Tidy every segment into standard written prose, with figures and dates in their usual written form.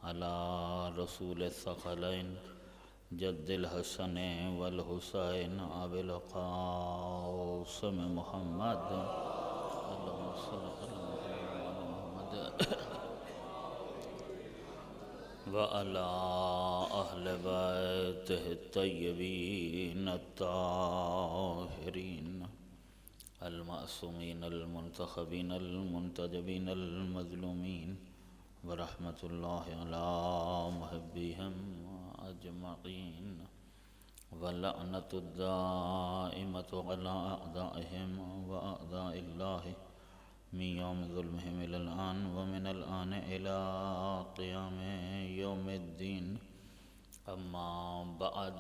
على رسول الثقلين جد الحسن والحسين أبي القاسم محمد اللهم صل على محمد وعلى أهل بيته الطيبين الطاهرين المعصومين المنتخبين المنتجبين المظلومين ورحمة الله على محبهم أجمعين واللعنة الدائمة على أعدائهم وأعداء الله من يوم ظلمهم إلى الآن ومن الآن إلى قيام يوم الدين أما بعد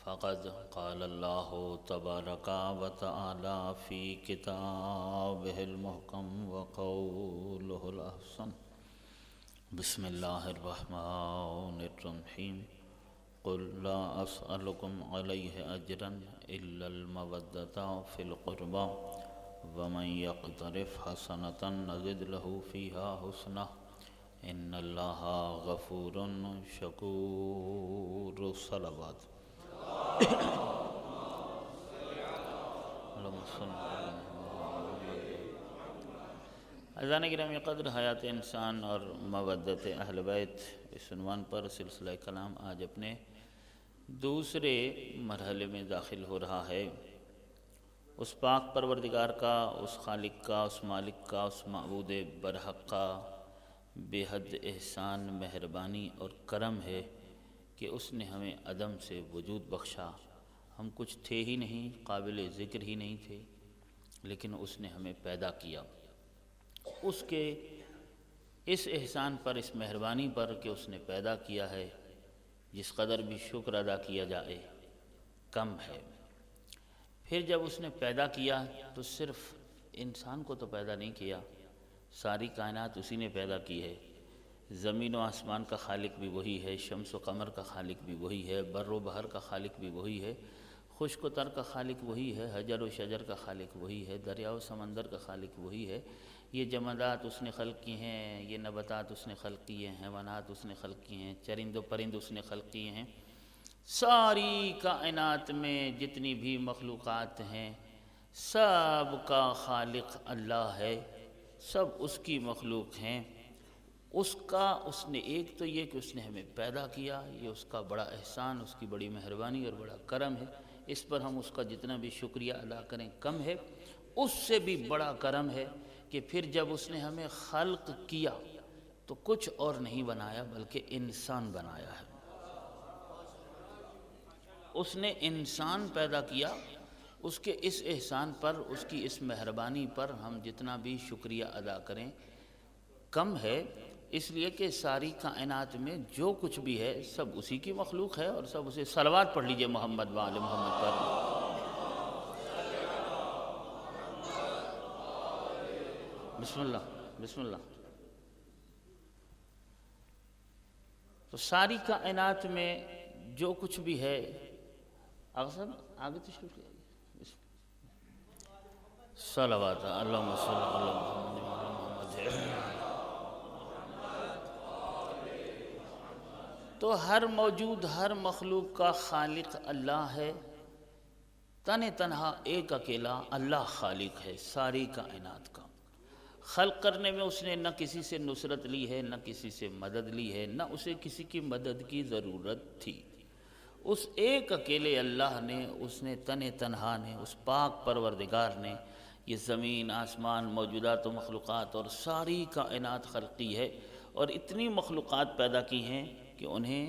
فقد قال الله تبارك وتعالى في كتابه المحكم وقوله الأحسن بسم الله الرحمن الرحيم قل لا أسألكم عليه أجرا إلا المودة في القربى ومن يقترف حسنة نزد له فيها حسنة إن الله غفور شكور الصلوات اللهم صل على اذان گرامی قدر حیات انسان اور مودت اہل بیت اس عنوان پر سلسلہ کلام آج اپنے دوسرے مرحلے میں داخل ہو رہا ہے۔ اس پاک پروردگار کا، اس خالق کا، اس مالک کا، اس معبود برحق کا بے حد احسان، مہربانی اور کرم ہے کہ اس نے ہمیں عدم سے وجود بخشا۔ ہم کچھ تھے ہی نہیں، قابل ذکر ہی نہیں تھے، لیکن اس نے ہمیں پیدا کیا۔ اس کے اس احسان پر، اس مہربانی پر کہ اس نے پیدا کیا ہے، جس قدر بھی شکر ادا کیا جائے کم ہے۔ پھر جب اس نے پیدا کیا تو صرف انسان کو تو پیدا نہیں کیا، ساری کائنات اسی نے پیدا کی ہے۔ زمین و آسمان کا خالق بھی وہی ہے، شمس و قمر کا خالق بھی وہی ہے، بر و بحر کا خالق بھی وہی ہے، خشک و تر کا خالق وہی ہے، حجر و شجر کا خالق وہی ہے، دریا و سمندر کا خالق وہی ہے۔ یہ جمادات اس نے خلق کی ہیں، یہ نباتات اس نے خلق کی ہیں، حیوانات اس نے خلق کی ہیں، چرند و پرند اس نے خلق کی ہیں۔ ساری کائنات میں جتنی بھی مخلوقات ہیں سب کا خالق اللہ ہے، سب اس کی مخلوق ہیں۔ اس نے ایک تو یہ کہ اس نے ہمیں پیدا کیا، یہ اس کا بڑا احسان، اس کی بڑی مہربانی اور بڑا کرم ہے۔ اس پر ہم اس کا جتنا بھی شکریہ ادا کریں کم ہے۔ اس سے بھی بڑا کرم ہے کہ پھر جب اس نے ہمیں خلق کیا تو کچھ اور نہیں بنایا بلکہ انسان بنایا ہے۔ اس نے انسان پیدا کیا، اس کے اس احسان پر، اس کی اس مہربانی پر ہم جتنا بھی شکریہ ادا کریں کم ہے، اس لیے کہ ساری کائنات میں جو کچھ بھی ہے سب اسی کی مخلوق ہے، اور سب اسے صلوات پڑھ لیجئے محمد و آل محمد پر۔ بسم اللہ بسم اللہ۔ تو ساری کائنات میں جو کچھ بھی ہے، آگے تشریف لے آئیے۔ صلوات اللہم صلی علی محمد۔ تو ہر موجود، ہر مخلوق کا خالق اللہ ہے، تنہا ایک اکیلا اللہ خالق ہے ساری کائنات کا۔ خلق کرنے میں اس نے نہ کسی سے نصرت لی ہے، نہ کسی سے مدد لی ہے، نہ اسے کسی کی مدد کی ضرورت تھی۔ اس ایک اکیلے اللہ نے، اس نے تنہا نے، اس پاک پروردگار نے یہ زمین، آسمان، موجودات و مخلوقات اور ساری کائنات خلقی ہے، اور اتنی مخلوقات پیدا کی ہیں کہ انہیں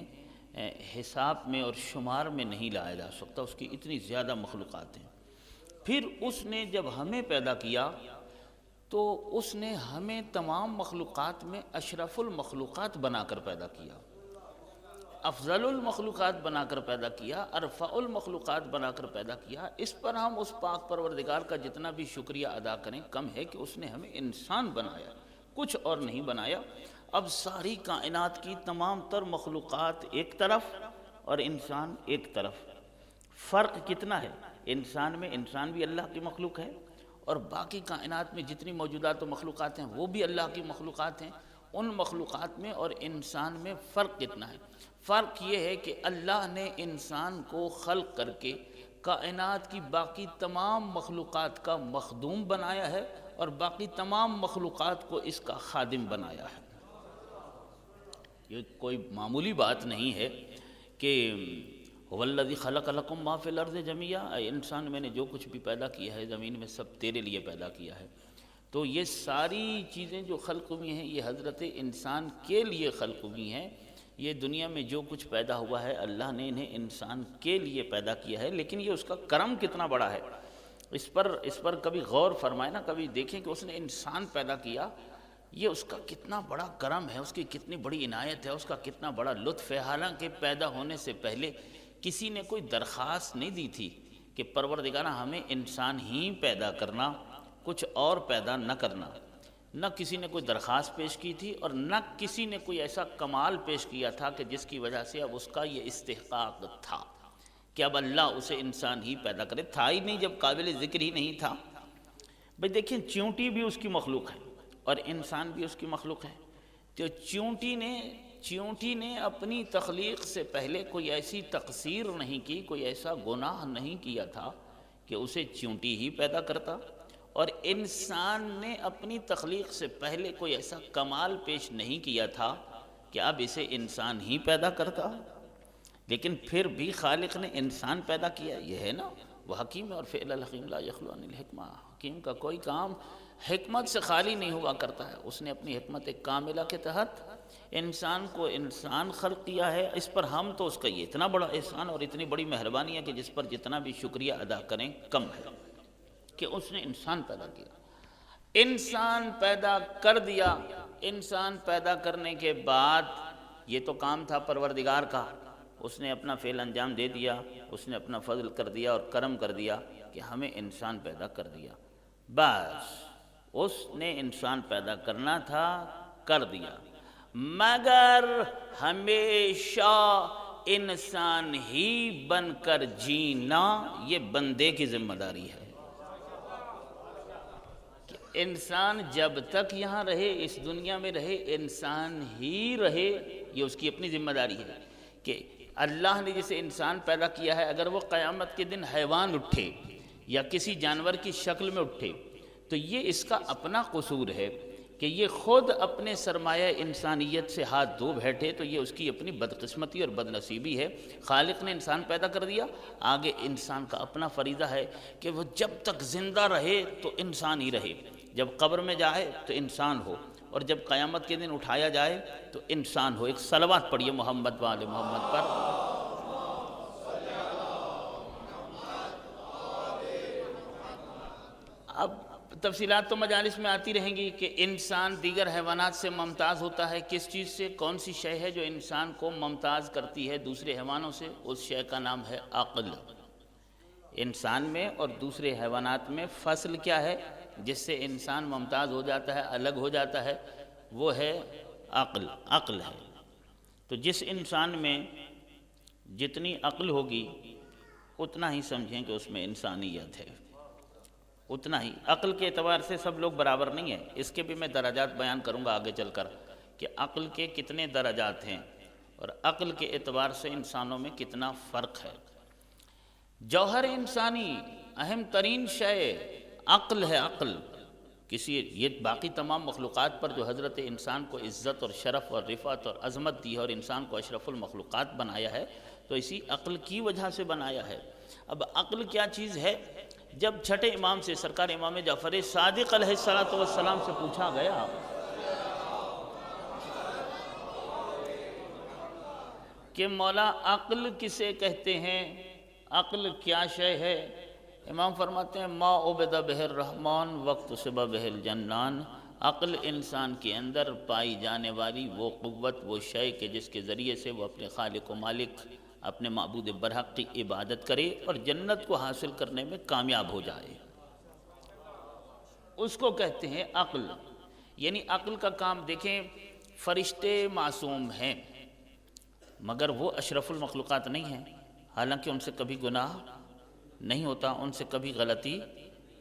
حساب میں اور شمار میں نہیں لایا جا سکتا، اس کی اتنی زیادہ مخلوقات ہیں۔ پھر اس نے جب ہمیں پیدا کیا تو اس نے ہمیں تمام مخلوقات میں اشرف المخلوقات بنا کر پیدا کیا، افضل المخلوقات بنا کر پیدا کیا، ارفع المخلوقات بنا کر پیدا کیا۔ اس پر ہم اس پاک پروردگار کا جتنا بھی شکریہ ادا کریں کم ہے کہ اس نے ہمیں انسان بنایا، کچھ اور نہیں بنایا۔ اب ساری کائنات کی تمام تر مخلوقات ایک طرف اور انسان ایک طرف، فرق کتنا ہے؟ انسان میں، انسان بھی اللہ کی مخلوق ہے، اور باقی کائنات میں جتنی موجودات و مخلوقات ہیں وہ بھی اللہ کی مخلوقات ہیں۔ ان مخلوقات میں اور انسان میں فرق کتنا ہے؟ فرق یہ ہے کہ اللہ نے انسان کو خلق کر کے کائنات کی باقی تمام مخلوقات کا مخدوم بنایا ہے اور باقی تمام مخلوقات کو اس کا خادم بنایا ہے۔ یہ کوئی معمولی بات نہیں ہے کہ هو الذی خلق لکم ما فی الارض جمیعا، اے انسان میں نے جو کچھ بھی پیدا کیا ہے زمین میں سب تیرے لیے پیدا کیا ہے۔ تو یہ ساری چیزیں جو خلق ہوئی ہیں یہ حضرت انسان کے لیے خلق ہوئی ہیں۔ یہ دنیا میں جو کچھ پیدا ہوا ہے اللہ نے انہیں انسان کے لیے پیدا کیا ہے، لیکن یہ اس کا کرم کتنا بڑا ہے اس پر کبھی غور فرمائیں نا، کبھی دیکھیں کہ اس نے انسان پیدا کیا، یہ اس کا کتنا بڑا کرم ہے، اس کی کتنی بڑی عنایت ہے، اس کا کتنا بڑا لطف ہے۔ حالانکہ پیدا ہونے سے پہلے کسی نے کوئی درخواست نہیں دی تھی کہ پروردگارہ ہمیں انسان ہی پیدا کرنا، کچھ اور پیدا نہ کرنا۔ نہ کسی نے کوئی درخواست پیش کی تھی اور نہ کسی نے کوئی ایسا کمال پیش کیا تھا کہ جس کی وجہ سے اب اس کا یہ استحقاق تھا کہ اب اللہ اسے انسان ہی پیدا کرے۔ تھا ہی نہیں جب قابل ذکر ہی نہیں تھا۔ بھئی دیکھیں چیونٹی بھی اس کی مخلوق ہے اور انسان بھی اس کی مخلوق ہے۔ تو چیونٹی نے اپنی تخلیق سے پہلے کوئی ایسی تقصیر نہیں کی، کوئی ایسا گناہ نہیں کیا تھا کہ اسے چیونٹی ہی پیدا کرتا، اور انسان نے اپنی تخلیق سے پہلے کوئی ایسا کمال پیش نہیں کیا تھا کہ اب اسے انسان ہی پیدا کرتا۔ لیکن پھر بھی خالق نے انسان پیدا کیا، یہ ہے نا وہ حکیم ہے، اور فعل الحکیم لا یخلو عن الحکمہ، حکیم کا کوئی کام حکمت سے خالی نہیں ہوا کرتا ہے۔ اس نے اپنی حکمت کاملہ کے تحت انسان کو انسان خلق کیا ہے۔ اس پر ہم تو اس کا یہ اتنا بڑا احسان اور اتنی بڑی مہربانی ہے کہ جس پر جتنا بھی شکریہ ادا کریں کم ہے کہ اس نے انسان پیدا کیا، انسان پیدا کر دیا۔ انسان پیدا کرنے کے بعد یہ تو کام تھا پروردگار کا، اس نے اپنا فعل انجام دے دیا، اس نے اپنا فضل کر دیا اور کرم کر دیا کہ ہمیں انسان پیدا کر دیا۔ بس اس نے انسان پیدا کرنا تھا، کر دیا، مگر ہمیشہ انسان ہی بن کر جینا یہ بندے کی ذمہ داری ہے۔ انسان جب تک یہاں رہے، اس دنیا میں رہے، انسان ہی رہے، یہ اس کی اپنی ذمہ داری ہے کہ اللہ نے جسے انسان پیدا کیا ہے اگر وہ قیامت کے دن حیوان اٹھے یا کسی جانور کی شکل میں اٹھے تو یہ اس کا اپنا قصور ہے کہ یہ خود اپنے سرمایہ انسانیت سے ہاتھ دھو بیٹھے، تو یہ اس کی اپنی بدقسمتی اور بدنصیبی ہے۔ خالق نے انسان پیدا کر دیا، آگے انسان کا اپنا فریضہ ہے کہ وہ جب تک زندہ رہے تو انسان ہی رہے، جب قبر میں جائے تو انسان ہو، اور جب قیامت کے دن اٹھایا جائے تو انسان ہو۔ ایک صلوات پڑھیے محمد وآل محمد پر۔ اب تفصیلات تو مجالس میں آتی رہیں گی کہ انسان دیگر حیوانات سے ممتاز ہوتا ہے کس چیز سے، کون سی شے ہے جو انسان کو ممتاز کرتی ہے دوسرے حیوانوں سے؟ اس شے کا نام ہے عقل۔ انسان میں اور دوسرے حیوانات میں فصل کیا ہے جس سے انسان ممتاز ہو جاتا ہے، الگ ہو جاتا ہے؟ وہ ہے عقل، عقل ہے۔ تو جس انسان میں جتنی عقل ہوگی اتنا ہی سمجھیں کہ اس میں انسانیت ہے، اتنا ہی۔ عقل کے اعتبار سے سب لوگ برابر نہیں ہیں، اس کے بھی میں درجات بیان کروں گا آگے چل کر کہ عقل کے کتنے درجات ہیں اور عقل کے اعتبار سے انسانوں میں کتنا فرق ہے۔ جوہر انسانی اہم ترین شے عقل ہے، عقل۔ یہ باقی تمام مخلوقات پر جو حضرت انسان کو عزت اور شرف اور رفعت اور عظمت دی ہے اور انسان کو اشرف المخلوقات بنایا ہے تو اسی عقل کی وجہ سے بنایا ہے۔ اب عقل کیا چیز ہے؟ جب چھٹے امام سے سرکار امام جعفر صادق علیہ السلام سے پوچھا گیا کہ مولا عقل کسے کہتے ہیں، عقل کیا شے ہے؟ امام فرماتے ہیں ما عبد بہ الرحمن وقت صبح بہ الجنان، عقل انسان کے اندر پائی جانے والی وہ قوت، وہ شے کہ جس کے ذریعے سے وہ اپنے خالق و مالک، اپنے معبود برحق کی عبادت کرے اور جنت کو حاصل کرنے میں کامیاب ہو جائے، اس کو کہتے ہیں عقل۔ یعنی عقل کا کام دیکھیں، فرشتے معصوم ہیں مگر وہ اشرف المخلوقات نہیں ہیں، حالانکہ ان سے کبھی گناہ نہیں ہوتا، ان سے کبھی غلطی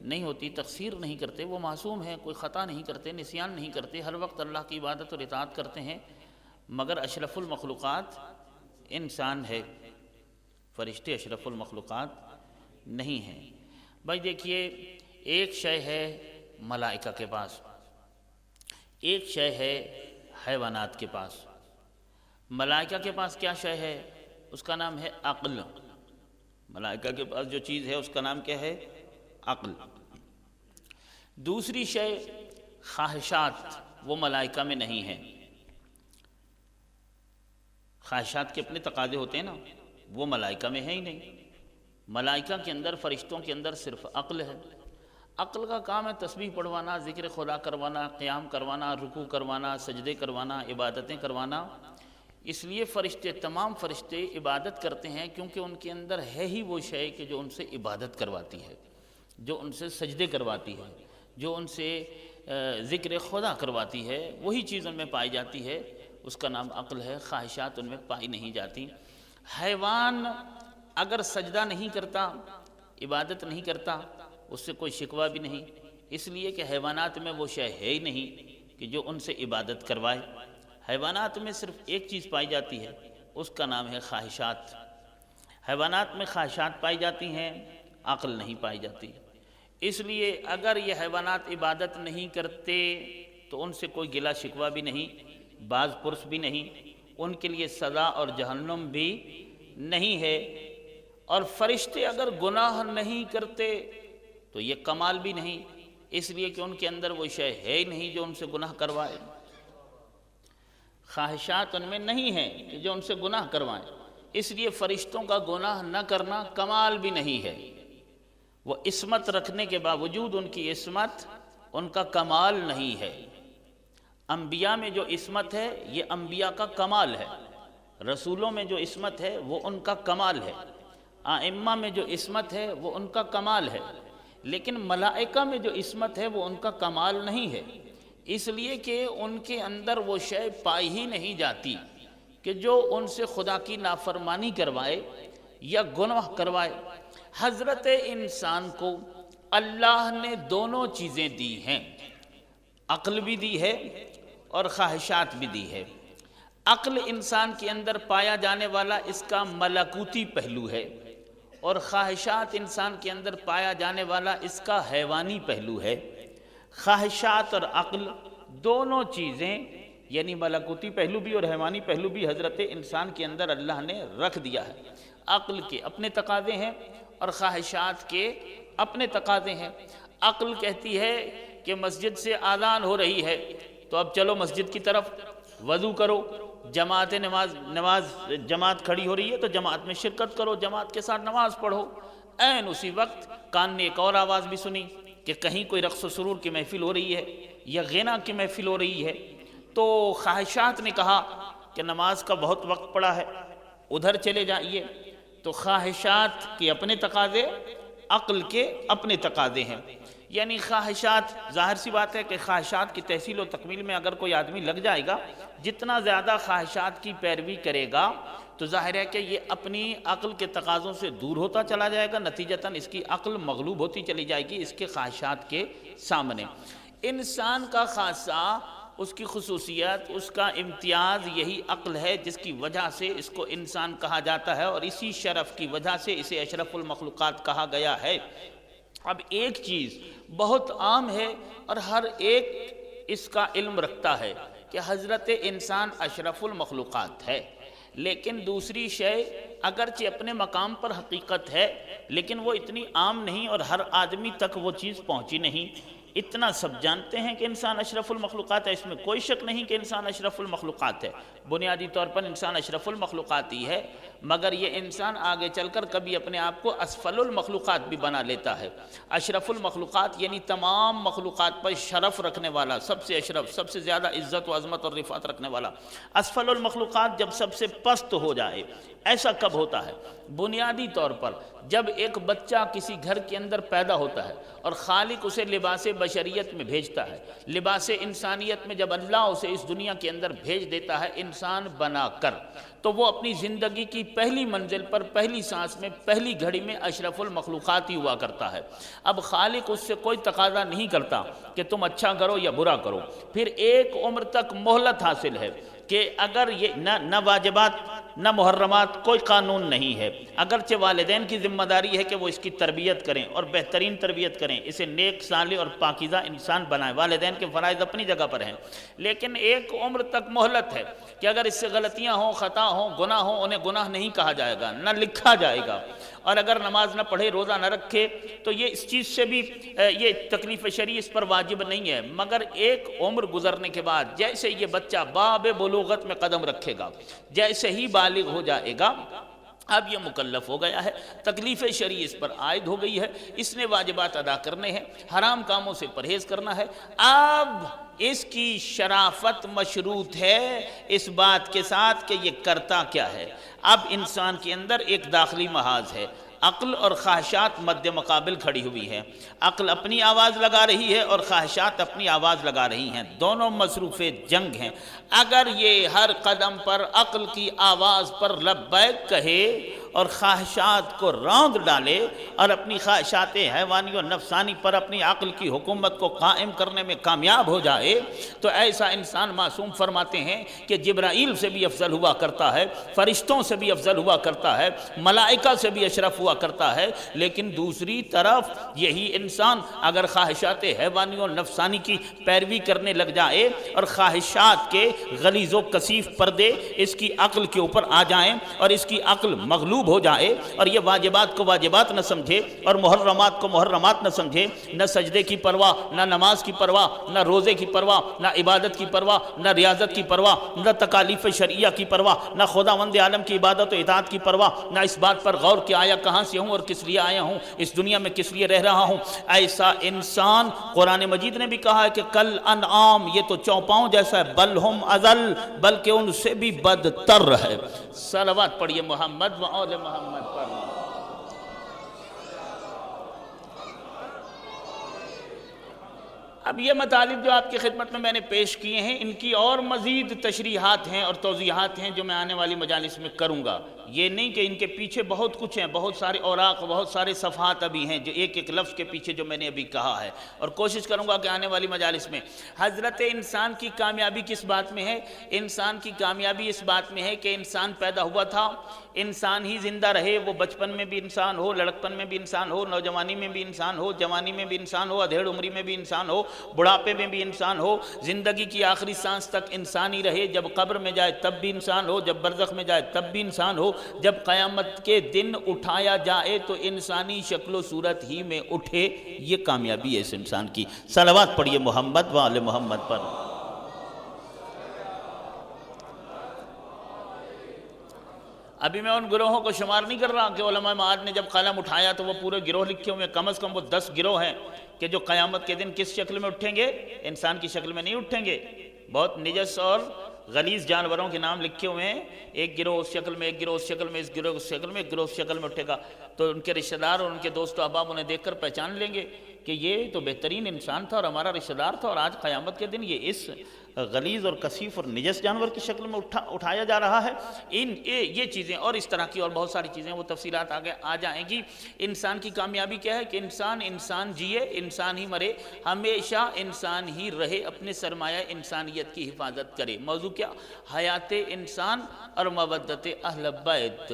نہیں ہوتی، تقصیر نہیں کرتے، وہ معصوم ہیں، کوئی خطا نہیں کرتے، نسیان نہیں کرتے، ہر وقت اللہ کی عبادت اور اطاعت کرتے ہیں، مگر اشرف المخلوقات انسان ہے، فرشتے اشرف المخلوقات نہیں ہیں۔ بھائی دیکھیے، ایک شے ہے ملائکہ کے پاس، ایک شے ہے حیوانات کے پاس۔ ملائکہ کے پاس کیا شے ہے؟ اس کا نام ہے عقل۔ ملائکہ کے پاس جو چیز ہے اس کا نام کیا ہے؟ عقل۔ دوسری شے خواہشات، وہ ملائکہ میں نہیں ہیں۔ خواہشات کے اپنے تقاضے ہوتے ہیں نا، وہ ملائکہ میں ہے ہی نہیں۔ ملائکہ کے اندر، فرشتوں کے اندر صرف عقل ہے۔ عقل کا کام ہے تسبیح پڑھوانا، ذکر خدا کروانا، قیام کروانا، رکوع کروانا، سجدے کروانا، عبادتیں کروانا۔ اس لیے فرشتے، تمام فرشتے عبادت کرتے ہیں، کیونکہ ان کے اندر ہے ہی وہ شے کہ جو ان سے عبادت کرواتی ہے، جو ان سے سجدے کرواتی ہے، جو ان سے ذکر خدا کرواتی ہے، وہی چیز ان میں پائی جاتی ہے، اس کا نام عقل ہے۔ خواہشات ان میں پائی نہیں جاتی۔ حیوان اگر سجدہ نہیں کرتا، عبادت نہیں کرتا، اس سے کوئی شکوہ بھی نہیں، اس لیے کہ حیوانات میں وہ شے ہے ہی نہیں کہ جو ان سے عبادت کروائے۔ حیوانات میں صرف ایک چیز پائی جاتی ہے، اس کا نام ہے خواہشات۔ حیوانات میں خواہشات پائی جاتی ہیں، عقل نہیں پائی جاتی۔ اس لیے اگر یہ حیوانات عبادت نہیں کرتے تو ان سے کوئی گلہ شکوہ بھی نہیں، باز پرس بھی نہیں، ان کے لیے سزا اور جہنم بھی نہیں ہے۔ اور فرشتے اگر گناہ نہیں کرتے تو یہ کمال بھی نہیں، اس لیے کہ ان کے اندر وہ شے ہے ہی نہیں جو ان سے گناہ کروائے۔ خواہشات ان میں نہیں ہیں کہ جو ان سے گناہ کروائیں، اس لیے فرشتوں کا گناہ نہ کرنا کمال بھی نہیں ہے۔ وہ عصمت رکھنے کے باوجود ان کی عصمت ان کا کمال نہیں ہے۔ انبیاء میں جو عصمت ہے یہ انبیاء کا کمال ہے، رسولوں میں جو عصمت ہے وہ ان کا کمال ہے، ائمہ میں جو عصمت ہے وہ ان کا کمال ہے، لیکن ملائکہ میں جو عصمت ہے وہ ان کا کمال نہیں ہے، اس لیے کہ ان کے اندر وہ شے پائی ہی نہیں جاتی کہ جو ان سے خدا کی نافرمانی کروائے یا گناہ کروائے۔ حضرت انسان کو اللہ نے دونوں چیزیں دی ہیں، عقل بھی دی ہے اور خواہشات بھی دی ہے۔ عقل انسان کے اندر پایا جانے والا اس کا ملکوتی پہلو ہے، اور خواہشات انسان کے اندر پایا جانے والا اس کا حیوانی پہلو ہے۔ خواہشات اور عقل دونوں چیزیں، یعنی ملکوتی پہلو بھی اور حیوانی پہلو بھی حضرت انسان کے اندر اللہ نے رکھ دیا ہے۔ عقل کے اپنے تقاضے ہیں اور خواہشات کے اپنے تقاضے ہیں۔ عقل کہتی ہے کہ مسجد سے اذان ہو رہی ہے تو اب چلو مسجد کی طرف، وضو کرو، جماعت کھڑی ہو رہی ہے تو جماعت میں شرکت کرو، جماعت کے ساتھ نماز پڑھو۔ عین اسی وقت کان نے ایک اور آواز بھی سنی کہ کہیں کوئی رقص و سرور کی محفل ہو رہی ہے یا غنا کی محفل ہو رہی ہے، تو خواہشات نے کہا کہ نماز کا بہت وقت پڑا ہے، ادھر چلے جائیے۔ تو خواہشات کے اپنے تقاضے، عقل کے اپنے تقاضے ہیں۔ یعنی خواہشات، ظاہر سی بات ہے کہ خواہشات کی تحصیل و تکمیل میں اگر کوئی آدمی لگ جائے گا، جتنا زیادہ خواہشات کی پیروی کرے گا تو ظاہر ہے کہ یہ اپنی عقل کے تقاضوں سے دور ہوتا چلا جائے گا، نتیجتاً اس کی عقل مغلوب ہوتی چلی جائے گی اس کے خواہشات کے سامنے۔ انسان کا خاصہ، اس کی خصوصیت، اس کا امتیاز یہی عقل ہے، جس کی وجہ سے اس کو انسان کہا جاتا ہے، اور اسی شرف کی وجہ سے اسے اشرف المخلوقات کہا گیا ہے۔ اب ایک چیز بہت عام ہے اور ہر ایک اس کا علم رکھتا ہے کہ حضرت انسان اشرف المخلوقات ہے، لیکن دوسری شے اگرچہ اپنے مقام پر حقیقت ہے لیکن وہ اتنی عام نہیں اور ہر آدمی تک وہ چیز پہنچی نہیں۔ اتنا سب جانتے ہیں کہ انسان اشرف المخلوقات ہے، اس میں کوئی شک نہیں کہ انسان اشرف المخلوقات ہے، بنیادی طور پر انسان اشرف المخلوقات ہی ہے، مگر یہ انسان آگے چل کر کبھی اپنے آپ کو اسفل المخلوقات بھی بنا لیتا ہے۔ اشرف المخلوقات یعنی تمام مخلوقات پر شرف رکھنے والا، سب سے اشرف، سب سے زیادہ عزت و عظمت اور رفعت رکھنے والا۔ اسفل المخلوقات جب سب سے پست ہو جائے، ایسا کب ہوتا ہے؟ بنیادی طور پر جب ایک بچہ کسی گھر کے اندر پیدا ہوتا ہے اور خالق اسے لباس بشریت میں بھیجتا ہے، لباس انسانیت میں جب اللہ اسے اس دنیا کے اندر بھیج دیتا ہے انسان بنا کر، تو وہ اپنی زندگی کی پہلی منزل پر، پہلی سانس میں، پہلی گھڑی میں اشرف المخلوقات ہی ہوا کرتا ہے۔ اب خالق اس سے کوئی تقاضا نہیں کرتا کہ تم اچھا کرو یا برا کرو، پھر ایک عمر تک مہلت حاصل ہے کہ اگر یہ نہ واجبات نہ محرمات، کوئی قانون نہیں ہے، اگرچہ والدین کی ذمہ داری ہے کہ وہ اس کی تربیت کریں اور بہترین تربیت کریں، اسے نیک صالح اور پاکیزہ انسان بنائیں، والدین کے فرائض اپنی جگہ پر ہیں، لیکن ایک عمر تک مہلت ہے کہ اگر اس سے غلطیاں ہوں، خطا ہوں، گناہ ہوں، انہیں گناہ نہیں کہا جائے گا، نہ لکھا جائے گا، اور اگر نماز نہ پڑھے، روزہ نہ رکھے تو یہ اس چیز سے بھی یہ تکلیف شرعی اس پر واجب نہیں ہے، مگر ایک عمر گزرنے کے بعد جیسے یہ بچہ باب بلوغت میں قدم رکھے گا، جیسے ہی بالغ ہو جائے گا، اب یہ مکلف ہو گیا ہے، تکلیف شرعی اس پر عائد ہو گئی ہے، اس نے واجبات ادا کرنے ہیں، حرام کاموں سے پرہیز کرنا ہے، اب اس کی شرافت مشروط ہے اس بات کے ساتھ کہ یہ کرتا کیا ہے۔ اب انسان کے اندر ایک داخلی محاذ ہے، عقل اور خواہشات مد مقابل کھڑی ہوئی ہے، عقل اپنی آواز لگا رہی ہے اور خواہشات اپنی آواز لگا رہی ہیں، دونوں مصروف جنگ ہیں۔ اگر یہ ہر قدم پر عقل کی آواز پر لبیک کہے اور خواہشات کو رونق ڈالے اور اپنی خواہشات حیوانی و نفسانی پر اپنی عقل کی حکومت کو قائم کرنے میں کامیاب ہو جائے تو ایسا انسان معصوم فرماتے ہیں کہ جبرائیل سے بھی افضل ہوا کرتا ہے، فرشتوں سے بھی افضل ہوا کرتا ہے، ملائکہ سے بھی اشرف ہوا کرتا ہے، لیکن دوسری طرف یہی انسان اگر خواہشات حیوانی و نفسانی کی پیروی کرنے لگ جائے اور خواہشات کے غلیظ و کثیف پردے اس کی عقل کے اوپر آ جائیں اور اس کی عقل مغلوب ہو جائے اور یہ واجبات کو واجبات نہ سمجھے اور محرمات کو محرمات نہ سمجھے، نہ سجدے کی پرواہ، نہ نماز کی پرواہ، نہ روزے کی پرواہ، نہ عبادت کی پرواہ، نہ ریاضت کی پرواہ، نہ تکالیف شرعیہ کی پرواہ، نہ خداوند عالم کی عبادت و اطاعت کی پرواہ، نہ اس بات پر غور کہ آیا کہاں سے ہوں اور کس لیے آیا ہوں، اس دنیا میں کس لیے رہ رہا ہوں، ایسا انسان قرآن مجید نے بھی کہا ہے کہ کل انعام، یہ تو چوپاؤں جیسا ہے، بل ہم اضل، بلکہ ان سے بھی بدتر ہے۔ صلوات پڑھیے محمد و آل محمد پر۔ اب یہ مطالب جو آپ کی خدمت میں نے پیش کیے ہیں، ان کی اور مزید تشریحات ہیں اور توضیحات ہیں جو میں آنے والی مجالس میں کروں گا، یہ نہیں کہ ان کے پیچھے بہت کچھ ہیں، بہت سارے اوراق، بہت سارے صفحات ابھی ہیں جو ایک ایک لفظ کے پیچھے جو میں نے ابھی کہا ہے، اور کوشش کروں گا کہ آنے والی مجالس میں حضرت انسان کی کامیابی کس بات میں ہے؟ انسان کی کامیابی اس بات میں ہے کہ انسان پیدا ہوا تھا، انسان ہی زندہ رہے، وہ بچپن میں بھی انسان ہو، لڑکپن میں بھی انسان ہو، نوجوانی میں بھی انسان ہو، جوانی میں بھی انسان ہو، ادھیڑ عمری میں بھی انسان ہو، بڑھاپے میں بھی انسان ہو، زندگی کی آخری سانس تک انسان ہی رہے، جب قبر میں جائے تب بھی انسان ہو، جب برزخ میں جائے تب بھی انسان ہو، جب قیامت کے دن اٹھایا جائے تو انسانی شکل و صورت ہی میں اٹھے، یہ کامیابی ہے اس انسان کی۔ صلوات پڑھیے محمد و آل محمد پر۔ ابھی میں ان گروہوں کو شمار نہیں کر رہا کہ علماء معاد نے جب قلم اٹھایا تو وہ پورے گروہ لکھے ہوئے، کم از کم وہ 10 گروہ ہیں کہ جو قیامت کے دن کس شکل میں اٹھیں گے؟ انسان کی شکل میں نہیں اٹھیں گے، بہت نجس اور غلیظ جانوروں کے نام لکھے ہوئے ہیں، ایک گروہ اس شکل میں، ایک گروہ اس شکل میں، اس گروہ اس شکل میں، ایک گروہ اس شکل میں اٹھے گا، تو ان کے رشتہ دار اور ان کے دوست و احباب انہیں دیکھ کر پہچان لیں گے کہ یہ تو بہترین انسان تھا اور ہمارا رشتہ دار تھا، اور آج قیامت کے دن یہ اس غلیظ اور کثیف اور نجس جانور کی شکل میں اٹھایا جا رہا ہے۔ یہ چیزیں اور اس طرح کی اور بہت ساری چیزیں، وہ تفصیلات آگے آ جائیں گی۔ انسان کی کامیابی کیا ہے کہ انسان جیے، انسان ہی مرے، ہمیشہ انسان ہی رہے، اپنے سرمایہ انسانیت کی حفاظت کرے۔ موضوع کیا؟ حیات انسان اور مودت اہل بیت۔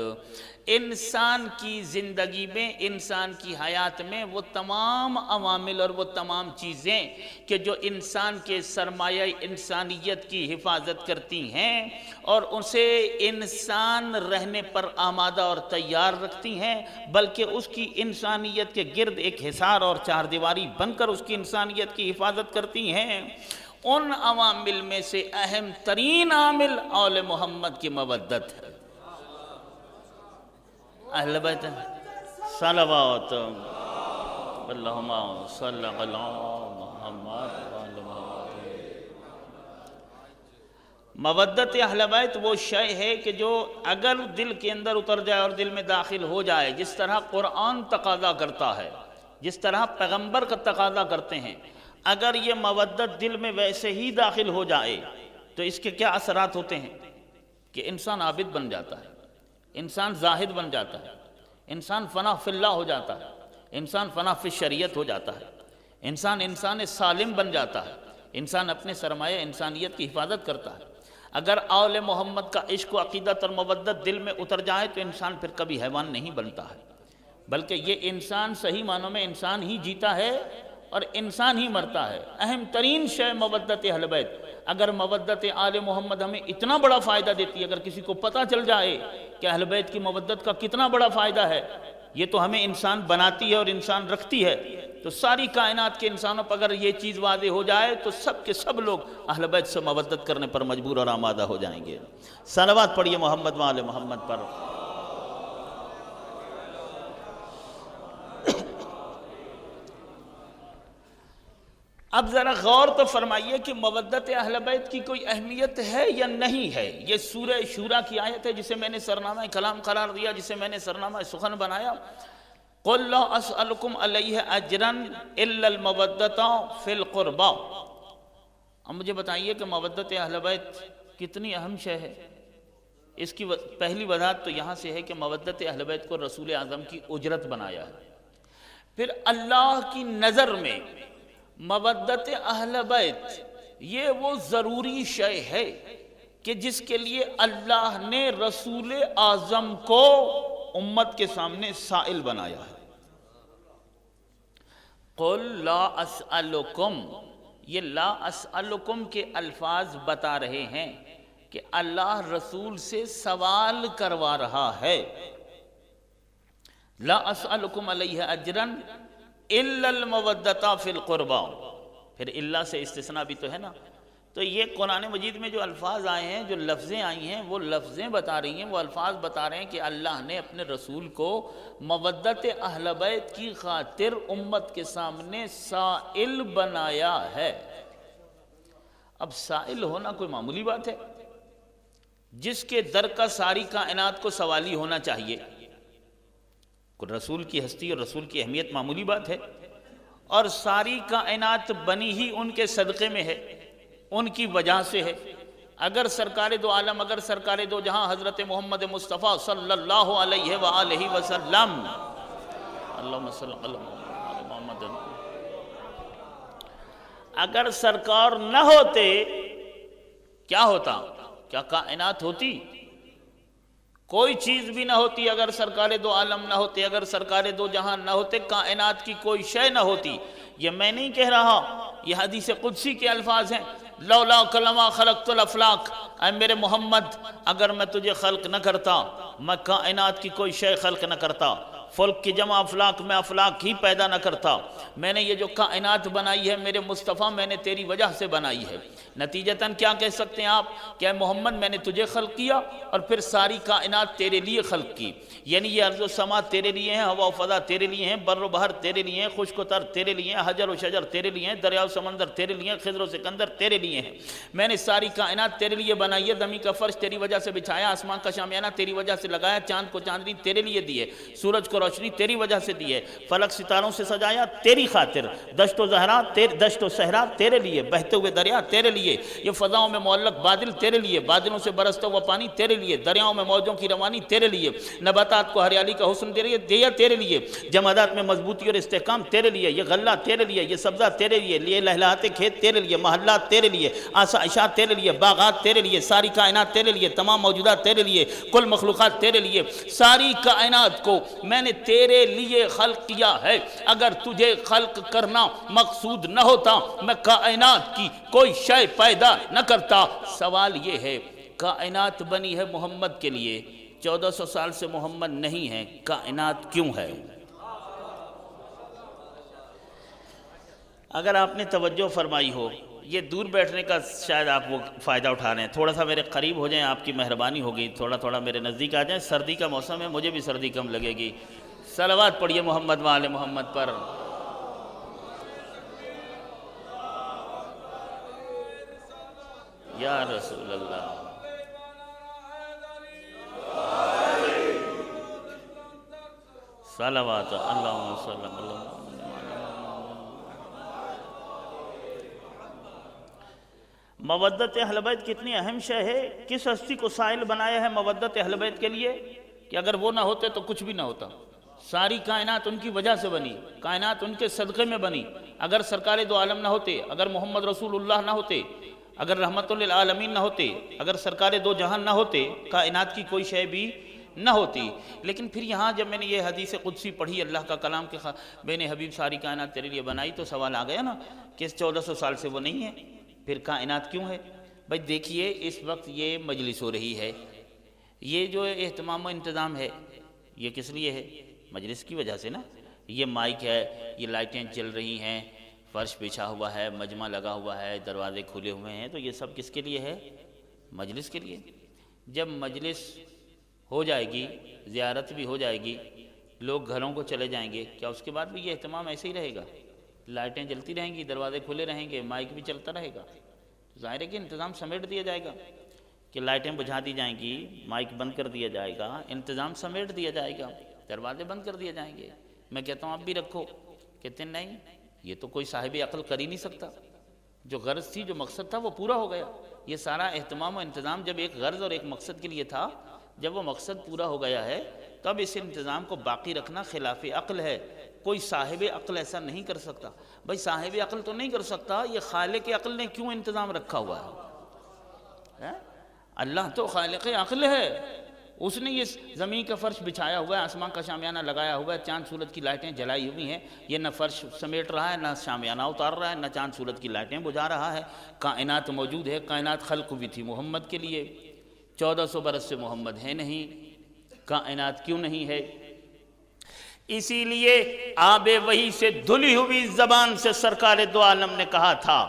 انسان کی زندگی میں، انسان کی حیات میں وہ تمام عوامل اور وہ تمام چیزیں کہ جو انسان کے سرمایہ انسانیت کی حفاظت کرتی ہیں اور اسے انسان رہنے پر آمادہ اور تیار رکھتی ہیں، بلکہ اس کی انسانیت کے گرد ایک حصار اور چار دیواری بن کر اس کی انسانیت کی حفاظت کرتی ہیں، ان عوامل میں سے اہم ترین عامل آل محمد کی مودت ہے۔ اہل بیت صلوات اللہم صلی علی محمد وعلی محمد۔ مودت اہل بیت وہ شے ہے کہ جو اگر دل کے اندر اتر جائے اور دل میں داخل ہو جائے، جس طرح قرآن تقاضا کرتا ہے، جس طرح پیغمبر کا تقاضا کرتے ہیں، اگر یہ مودت دل میں ویسے ہی داخل ہو جائے تو اس کے کیا اثرات ہوتے ہیں کہ انسان عابد بن جاتا ہے، انسان زاہد بن جاتا ہے، انسان فنا فی اللہ ہو جاتا ہے، انسان فنا فی شریعت ہو جاتا ہے، انسان سالم بن جاتا ہے، انسان اپنے سرمایہ انسانیت کی حفاظت کرتا ہے۔ اگر آل محمد کا عشق و عقیدت اور مودت دل میں اتر جائے تو انسان پھر کبھی حیوان نہیں بنتا ہے، بلکہ یہ انسان صحیح معنوں میں انسان ہی جیتا ہے اور انسان ہی مرتا ہے۔ اہم ترین شے مودت اہل بیت۔ اگر مودت آل محمد ہمیں اتنا بڑا فائدہ دیتی ہے، اگر کسی کو پتہ چل جائے کہ اہل بیت کی مودت کا کتنا بڑا فائدہ ہے، یہ تو ہمیں انسان بناتی ہے اور انسان رکھتی ہے، تو ساری کائنات کے انسانوں پر اگر یہ چیز واضح ہو جائے تو سب کے سب لوگ اہل بیت سے مودت کرنے پر مجبور اور آمادہ ہو جائیں گے۔ صلوات پڑھیے محمد و آل محمد پر۔ اب ذرا غور تو فرمائیے کہ مودت اہل بیت کی کوئی اہمیت ہے یا نہیں ہے۔ یہ سورہ شورا کی آیت ہے جسے میں نے سرنامہ کلام قرار دیا، جسے میں نے سرنامہ سخن بنایا۔ قُلْ لَا أَسْأَلُكُمْ عَلَيْهِ أَجْرًا إِلَّا الْمَوَدَّةَ فِي الْقُرْبَى۔ اب مجھے بتائیے کہ مودت اہل بیت کتنی اہم شے ہے۔ اس کی پہلی وضاحت تو یہاں سے ہے کہ مودت اہل بیت کو رسول اعظم کی اجرت بنایا ہے۔ پھر اللہ کی نظر میں مودت اہل بیت یہ وہ ضروری شے ہے کہ جس کے لیے اللہ نے رسول اعظم کو امت کے سامنے سائل بنایا ہے۔ قُلْ لَا أَسْأَلُكُمْ، یہ لا اسألکم کے الفاظ بتا رہے ہیں کہ اللہ رسول سے سوال کروا رہا ہے۔ لا اسألکم علیہ اجرن الا المودۃ فی القربى، پھر اللہ سے استثناء بھی تو ہے نا۔ تو یہ قرآن مجید میں جو الفاظ آئے ہیں، جو لفظیں آئی ہیں، وہ لفظیں بتا رہی ہیں، وہ الفاظ بتا رہے ہیں کہ اللہ نے اپنے رسول کو مودت اہل بیت کی خاطر امت کے سامنے سائل بنایا ہے۔ اب سائل ہونا کوئی معمولی بات ہے؟ جس کے در کا ساری کائنات کو سوالی ہونا چاہیے۔ رسول کی ہستی اور رسول کی اہمیت معمولی بات ہے، اور ساری کائنات بنی ہی ان کے صدقے میں ہے، ان کی وجہ سے ہے۔ اگر سرکار دو عالم، اگر سرکار دو جہاں حضرت محمد مصطفیٰ صلی اللہ علیہ وآلہ وسلم، اللہم صلی اللہ علیہ محمد، اگر سرکار نہ ہوتے کیا ہوتا؟ کیا کائنات ہوتی؟ کوئی چیز بھی نہ ہوتی اگر سرکار دو عالم نہ ہوتے، اگر سرکار دو جہاں نہ ہوتے، کائنات کی کوئی شے نہ ہوتی۔ یہ میں نہیں کہہ رہا، یہ حدیث قدسی کے الفاظ ہیں۔ لولاک لما خلقت الافلاک، اے میرے محمد اگر میں تجھے خلق نہ کرتا، میں کائنات کی کوئی شے خلق نہ کرتا۔ فلک کی جمع افلاک، میں افلاک ہی پیدا نہ کرتا۔ میں نے یہ جو کائنات بنائی ہے میرے مصطفیٰ، میں نے تیری وجہ سے بنائی ہے۔ نتیجتاً کیا کہہ سکتے ہیں آپ کہ اے محمد میں نے تجھے خلق کیا اور پھر ساری کائنات تیرے لیے خلق کی، یعنی یہ ارض و سما تیرے لیے ہیں، ہوا و فضا تیرے لیے ہیں، بر و بحر تیرے لیے ہیں، خشک و تر تیرے لیے ہیں، حجر و شجر تیرے لیے ہیں، دریا و سمندر تیرے لیے ہیں، خضر و سکندر تیرے لیے ہیں۔ میں نے ساری کائنات تیرے لیے بنائی ہے۔ زمین کا فرش تیری وجہ سے بچھایا، آسمان کا شامیانہ تیری وجہ سے لگایا، چاند کو چاندنی تیرے لیے دی ہے، سورج کو روشنی تیری وجہ سے دی ہے، فلک ستاروں سے سجایا تیری خاطر، دشت و صحرا تیرے لیے، بہتے ہوئے دریا تیرے لیے، یہ فضاؤں میں معلق بادل تیرے لیے، بادلوں سے برستا ہوا پانی تیرے لیے، دریاؤں میں موجوں کی روانی تیرے لیے، نباتات کو ہریالی کا حسن دیا تیرے لیے، جمادات میں مضبوطی اور استحکام تیرے لیے، یہ غلہ تیرے لیے، یہ سبزہ تیرے لیے، لہلاتے کھیت تیرے لیے، محلات تیرے لیے، آسائشات تیرے لیے، باغات تیرے لیے، ساری کائنات تیرے لیے، تمام موجودات تیرے لیے، کل مخلوقات تیرے لیے، ساری کائنات کو میں نے تیرے لیے خلق کیا ہے۔ اگر تجھے خلق کرنا مقصود نہ ہوتا میں کائنات کی کوئی شے پیدا نہ کرتا۔ سوال یہ ہے کائنات بنی ہے محمد کے لیے، 1400 سال سے محمد نہیں ہے، کائنات کیوں ہے؟ اگر آپ نے توجہ فرمائی ہو، یہ دور بیٹھنے کا شاید آپ وہ فائدہ اٹھا رہے ہیں، تھوڑا سا میرے قریب ہو جائیں، آپ کی مہربانی ہوگی، تھوڑا میرے نزدیک آ جائیں، سردی کا موسم ہے، مجھے بھی سردی کم لگے گی۔ صلوات پڑھیے محمد و آل محمد پر۔ یا رسول اللہ، صلوات اللہم صلی اللہ علیہ وسلم۔ مودت اہل بیت کتنی اہم شے ہے، کس ہستی کو سائل بنایا ہے مودت اہل بیت کے لیے کہ اگر وہ نہ ہوتے تو کچھ بھی نہ ہوتا. ساری کائنات ان کی وجہ سے بنی، کائنات ان کے صدقے میں بنی. اگر سرکار دو عالم نہ ہوتے، اگر محمد رسول اللہ نہ ہوتے، اگر رحمت للعالمین نہ ہوتے، اگر سرکار دو جہان نہ ہوتے، کائنات کی کوئی شے بھی نہ ہوتی. لیکن پھر یہاں جب میں نے یہ حدیث قدسی پڑھی، اللہ کا کلام کہ میں نے حبیب ساری کائنات تیرے لیے بنائی، تو سوال آ گیا نا کہ 1400 سال سے وہ نہیں ہے، پھر کائنات کیوں ہے؟ بھائی دیکھیے، اس وقت یہ مجلس ہو رہی ہے، یہ جو اہتمام و انتظام ہے یہ کس لیے ہے؟ مجلس کی وجہ سے نا. یہ مائک ہے، یہ لائٹیں چل رہی ہیں، فرش بچھا ہوا ہے، مجمع لگا ہوا ہے، دروازے کھلے ہوئے ہیں، تو یہ سب کس کے لیے ہے؟ مجلس کے لیے. جب مجلس ہو جائے گی، زیارت بھی ہو جائے گی، لوگ گھروں کو چلے جائیں گے، کیا اس کے بعد بھی یہ اہتمام ایسے ہی رہے گا؟ لائٹیں جلتی رہیں گی، دروازے کھلے رہیں گے، مائک بھی چلتا رہے گا. ظاہر ہے کہ انتظام سمیٹ دیا جائے گا کہ لائٹیں بجھا دی جائیں گی، مائک بند کر دیا جائے گا، انتظام سمیٹ دیا جائے گا، دروازے بند کر دیے جائیں گے. میں کہتا ہوں آپ بھی رکھو، کہتے ہیں نہیں، یہ تو کوئی صاحب عقل کر ہی نہیں سکتا. جو غرض تھی، جو مقصد تھا، وہ پورا ہو گیا. یہ سارا اہتمام و انتظام جب ایک غرض اور ایک مقصد کے لیے تھا، جب وہ مقصد پورا ہو گیا ہے، تب اس انتظام کو باقی رکھنا خلاف عقل ہے. کوئی صاحب عقل ایسا نہیں کر سکتا. بھائی صاحب عقل تو نہیں کر سکتا، یہ خالق عقل نے کیوں انتظام رکھا ہوا ہے؟ اللہ تو خالق عقل ہے، اس نے یہ زمین کا فرش بچھایا ہوا ہے، آسمان کا شامیانہ لگایا ہوا ہے، چاند سورج کی لائٹیں جلائی ہوئی ہیں. یہ نہ فرش سمیٹ رہا ہے، نہ شامیانہ اتار رہا ہے، نہ چاند سورج کی لائٹیں بجھا رہا ہے. کائنات موجود ہے، کائنات خلق ہوئی تھی محمد کے لیے. 1400 برس سے محمد ہے نہیں، کائنات کیوں نہیں ہے؟ اسی لیے آب وحی سے دھلی ہوئی زبان سے سرکار دو عالم نے کہا تھا،